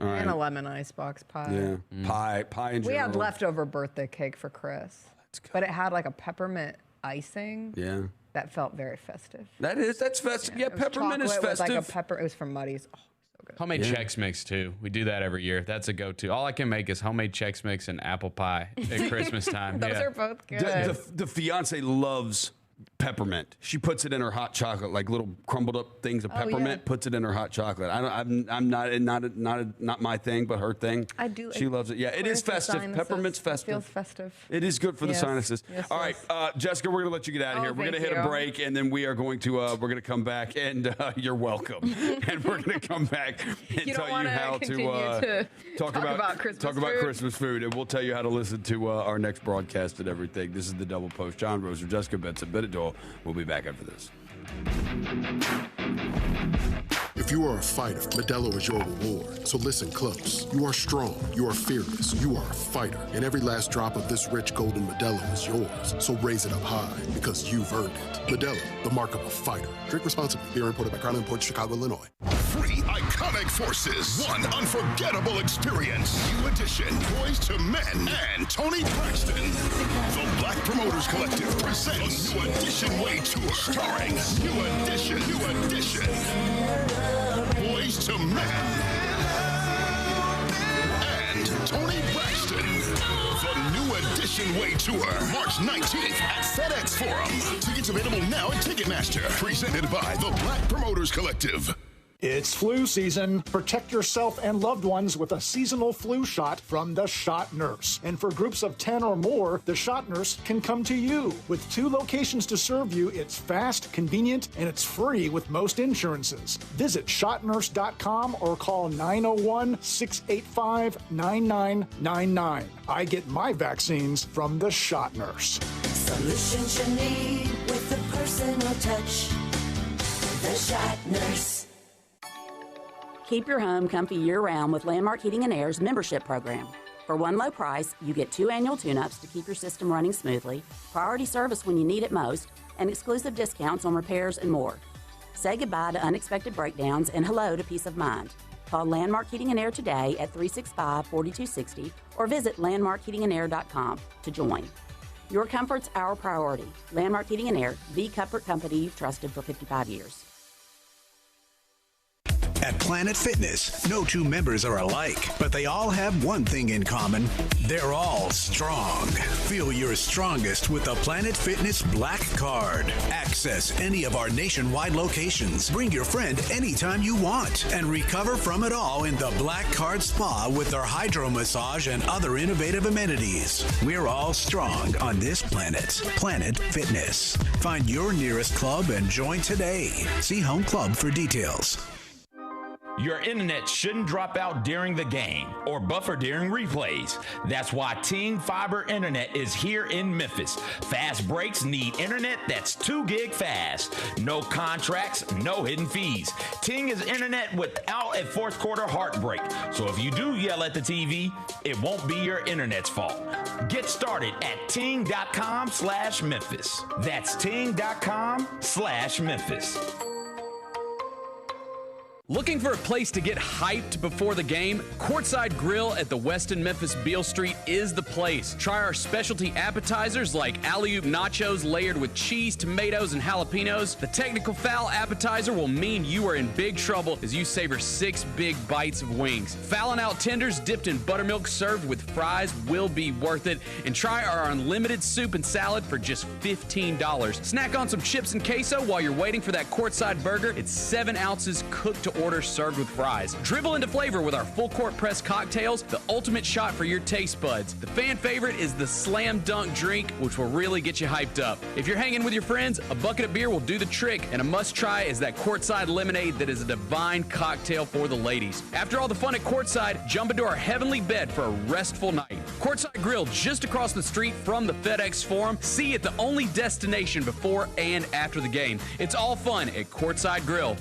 All right. And a lemon icebox pie. Yeah. Pie in general. We had leftover birthday cake for Chris, but it had like a peppermint icing. Yeah. That felt very festive. That's festive. Yeah, peppermint is festive. With like a pepper. It was from Muddy's. Oh, so good. Homemade Chex Mix, too. We do that every year. That's a go-to. All I can make is homemade Chex Mix and apple pie at Christmas time. Those are both good. The fiance loves peppermint. She puts it in her hot chocolate, like little crumbled up things of peppermint. Puts it in her hot chocolate. I'm not my thing, but her thing. I do. She loves it. Yeah, it is festive. Peppermint's festive. Feels festive. It is good for the sinuses. Yes, all right, Jessica, we're gonna let you get out of here. We're gonna hit a break, and then we are going to come back, and you're welcome. And we're gonna come back and tell you how to talk about Christmas food, and we'll tell you how to listen to our next broadcast and everything. This is the Double Post. John Roser, Jessica Benson, Bennett Doyle. We'll be back after this. If you are a fighter, Modelo is your reward. So listen close. You are strong. You are fearless. You are a fighter. And every last drop of this rich golden Modelo is yours. So raise it up high, because you've earned it. Modelo, the mark of a fighter. Drink responsibly. Beer imported by Crown Imports, Chicago, Illinois. Three iconic forces. One unforgettable experience. New edition. Boys to Men and Tony Braxton. The Black Promoters Collective presents New Edition Way Tour. Starring New Edition. Boys to Men and Tony Braxton. The New Edition Way Tour, March 19th at FedEx Forum. Tickets available now at Ticketmaster. Presented by the Black Promoters Collective. It's flu season. Protect yourself and loved ones with a seasonal flu shot from the Shot Nurse. And for groups of 10 or more, the Shot Nurse can come to you. With 2 locations to serve you, it's fast, convenient, and it's free with most insurances. Visit shotnurse.com or call 901-685-9999. I get my vaccines from the Shot Nurse. Solutions you need with a personal touch. The Shot Nurse. Keep your home comfy year-round with Landmark Heating and Air's membership program. For one low price, you get 2 annual tune-ups to keep your system running smoothly, priority service when you need it most, and exclusive discounts on repairs and more. Say goodbye to unexpected breakdowns and hello to peace of mind. Call Landmark Heating and Air today at 365-4260 or visit landmarkheatingandair.com to join. Your comfort's our priority. Landmark Heating and Air, the comfort company you've trusted for 55 years. At Planet Fitness, no 2 members are alike, but they all have one thing in common. They're all strong. Feel your strongest with the Planet Fitness Black Card. Access any of our nationwide locations. Bring your friend anytime you want and recover from it all in the Black Card Spa with their hydro massage and other innovative amenities. We're all strong on this planet. Planet Fitness. Find your nearest club and join today. See Home Club for details. Your internet shouldn't drop out during the game or buffer during replays. That's why Ting Fiber Internet is here in Memphis. Fast breaks need internet that's 2 gig fast. No contracts, no hidden fees. Ting is internet without a fourth quarter heartbreak. So if you do yell at the TV, it won't be your internet's fault. Get started at ting.com/Memphis. That's ting.com/Memphis. Looking for a place to get hyped before the game? Courtside Grill at the Westin Memphis Beale Street is the place. Try our specialty appetizers like alley-oop nachos layered with cheese, tomatoes, and jalapenos. The technical foul appetizer will mean you are in big trouble as you savor 6 big bites of wings. Fallon out tenders dipped in buttermilk served with fries will be worth it. And try our unlimited soup and salad for just $15. Snack on some chips and queso while you're waiting for that courtside burger. It's 7 ounces cooked to order served with fries. Dribble into flavor with our full court press cocktails, the ultimate shot for your taste buds. The fan favorite is the Slam Dunk drink, which will really get you hyped up. If you're hanging with your friends, a bucket of beer will do the trick, and a must try is that courtside lemonade that is a divine cocktail for the ladies. After all the fun at courtside, jump into our heavenly bed for a restful night. Courtside Grill just across the street from the FedEx Forum. See it, the only destination before and after the game. It's all fun at Courtside Grill.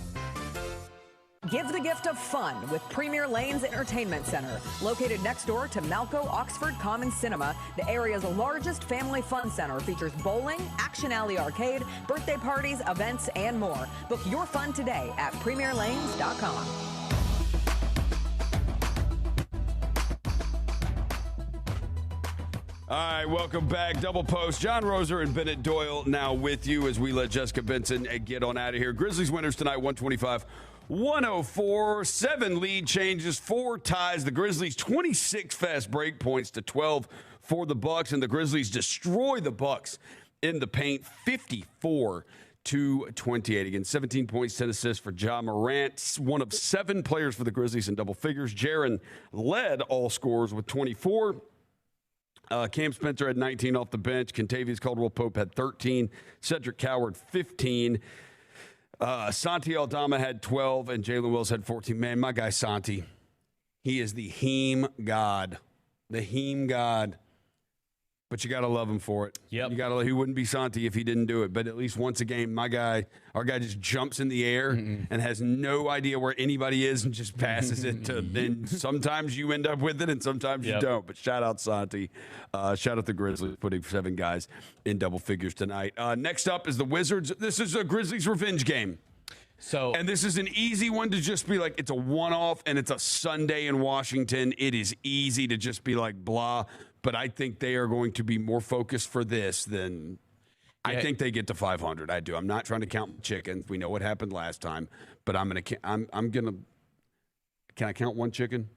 Give the gift of fun with Premier Lanes Entertainment Center. Located next door to Malco Oxford Commons Cinema, the area's largest family fun center features bowling, Action Alley Arcade, birthday parties, events, and more. Book your fun today at premierlanes.com. All right, welcome back. Double Post. John Roser and Bennett Doyle now with you as we let Jessica Benson get on out of here. Grizzlies winners tonight, 125. 104-7 lead changes, 4 ties. The Grizzlies 26 fast break points to 12 for the Bucks, and the Grizzlies destroy the Bucks in the paint, 54-28. Again, 17 points, 10 assists for Ja Morant, one of 7 players for the Grizzlies in double figures. Jaren led all scorers with 24. Cam Spencer had 19 off the bench. Kentavious Caldwell-Pope had 13. Cedric Coward, 15. Santi Aldama had 12, and Jalen Wills had 14. Man, my guy Santi, he is the heme god. The heme god. But you got to love him for it. Yep. He wouldn't be Santi if he didn't do it. But at least once a game, our guy just jumps in the air and has no idea where anybody is and just passes it to. Then sometimes you end up with it and sometimes you don't. But shout out Santi. Shout out the Grizzlies putting 7 guys in double figures tonight. Next up is the Wizards. This is a Grizzlies revenge game. And this is an easy one to just be like, it's a one-off and it's a Sunday in Washington. It is easy to just be like, blah. But I think they are going to be more focused for this than I think they get to 500. I do. I'm not trying to count chickens. We know what happened last time, but I'm gonna. Can I count one chicken?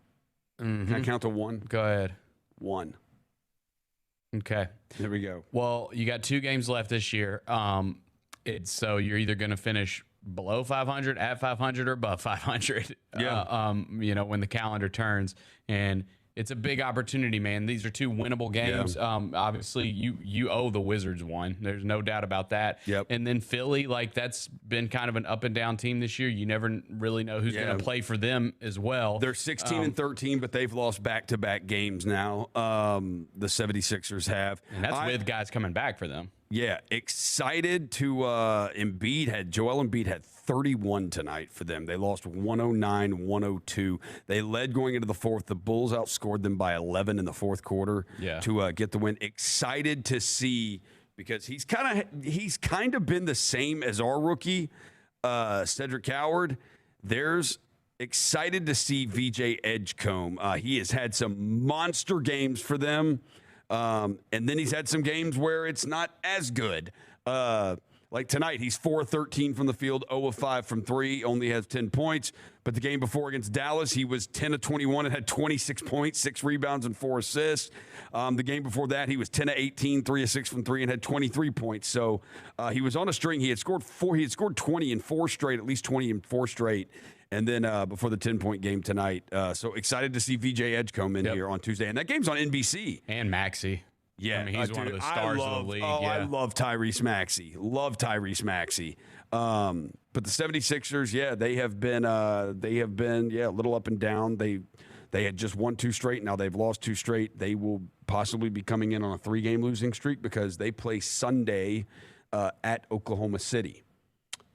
Mm-hmm. Can I count to 1? Go ahead. 1. Okay. There we go. Well, you got 2 games left this year. So you're either going to finish below 500, at 500, or above 500. Yeah. When the calendar turns, and it's a big opportunity, man. These are 2 winnable games. Yeah. Obviously, you owe the Wizards one. There's no doubt about that. Yep. And then Philly, that's been kind of an up and down team this year. You never really know who's going to play for them as well. They're 16-13, but they've lost back-to-back games now. The 76ers have. And that's with guys coming back for them. Yeah, excited to Joel Embiid had 31 tonight for them. They lost 109-102. They led going into the fourth. The Bulls outscored them by 11 in the fourth quarter to get the win. Excited to see, because he's kind of been the same as our rookie, Cedric Coward. There's excited to see VJ Edgecombe. He has had some monster games for them. And then he's had some games where it's not as good. Like tonight, he's 4-13 from the field, 0-5 from 3, only has 10 points. But the game before against Dallas, he was 10-21 and had 26 points, 6 rebounds, and 4 assists. The game before that, he was 10-18, 3-6 from 3, and had 23 points. So he was on a string. He had scored 20 in 4 straight, at least 20 in 4 straight. And then before the 10-point game tonight. So excited to see VJ Edgecombe in here on Tuesday. And that game's on NBC. And Maxey. Yeah. I mean, he's one of the stars of the league. I love Tyrese Maxey. But the 76ers, they have been a little up and down. They had just won 2 straight. Now they've lost 2 straight. They will possibly be coming in on a 3-game losing streak because they play Sunday at Oklahoma City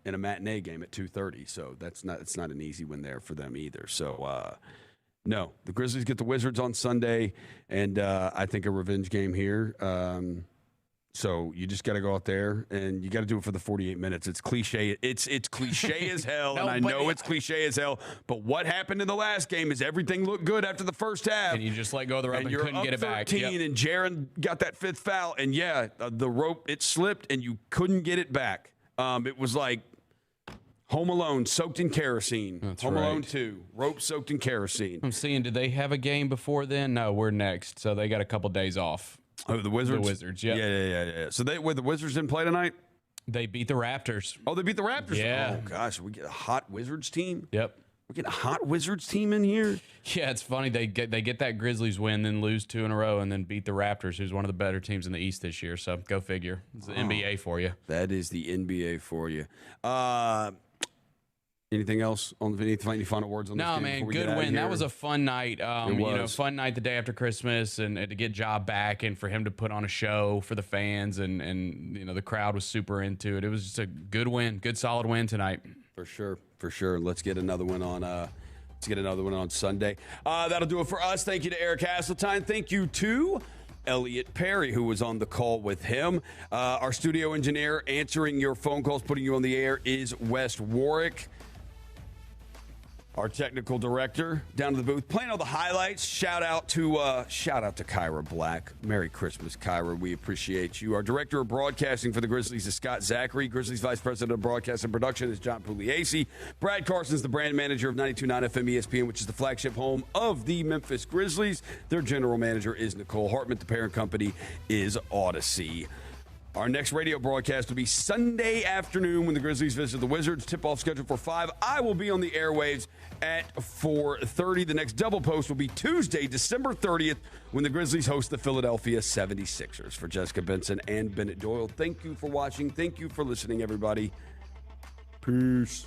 in a matinee game at 2:30. So it's not an easy win there for them either. So no, the Grizzlies get the Wizards on Sunday, and I think a revenge game here. So you just got to go out there and you got to do it for the 48 minutes. It's cliche. It's cliche as hell, and I know it's cliche as hell. But what happened in the last game is everything looked good after the first half, and you just let go of the rope and couldn't get it back. 13, and Jaren got that 5th foul, and the rope it slipped, and you couldn't get it back. It was like Home Alone soaked in kerosene. That's Home right. Alone 2, rope soaked in kerosene. I'm seeing, did they have a game before then? No, we're next. So they got a couple days off. Oh, the Wizards? The Wizards, yeah. Yeah. So the Wizards didn't play tonight? They beat the Raptors. Oh, they beat the Raptors? Yeah. Oh, gosh. We get a hot Wizards team? Yep. We get a hot Wizards team in here? Yeah, it's funny. They get that Grizzlies win, then lose 2 in a row, and then beat the Raptors, who's one of the better teams in the East this year. So go figure. It's the NBA for you. That is the NBA for you. Anything else on any final words on this game? No, man, good win. That was a fun night. Fun night the day after Christmas, and to get Ja back and for him to put on a show for the fans, and the crowd was super into it. It was just a good win, good solid win tonight. For sure. Let's get another one on. Sunday. That'll do it for us. Thank you to Eric Hasseltine. Thank you to Elliot Perry, who was on the call with him. Our studio engineer answering your phone calls, putting you on the air, is Wes Warwick. Our technical director down to the booth, playing all the highlights. Shout out to Kyra Black. Merry Christmas, Kyra. We appreciate you. Our director of broadcasting for the Grizzlies is Scott Zachary. Grizzlies Vice President of Broadcast and Production is John Pugliese. Brad Carson's the brand manager of 92.9 FM ESPN, which is the flagship home of the Memphis Grizzlies. Their general manager is Nicole Hartman. The parent company is Odyssey. Our next radio broadcast will be Sunday afternoon when the Grizzlies visit the Wizards. Tip-off scheduled for 5. I will be on the airwaves at 4:30. The next double post will be Tuesday, December 30th, when the Grizzlies host the Philadelphia 76ers. For Jessica Benson and Bennett Doyle, thank you for watching. Thank you for listening, everybody. Peace.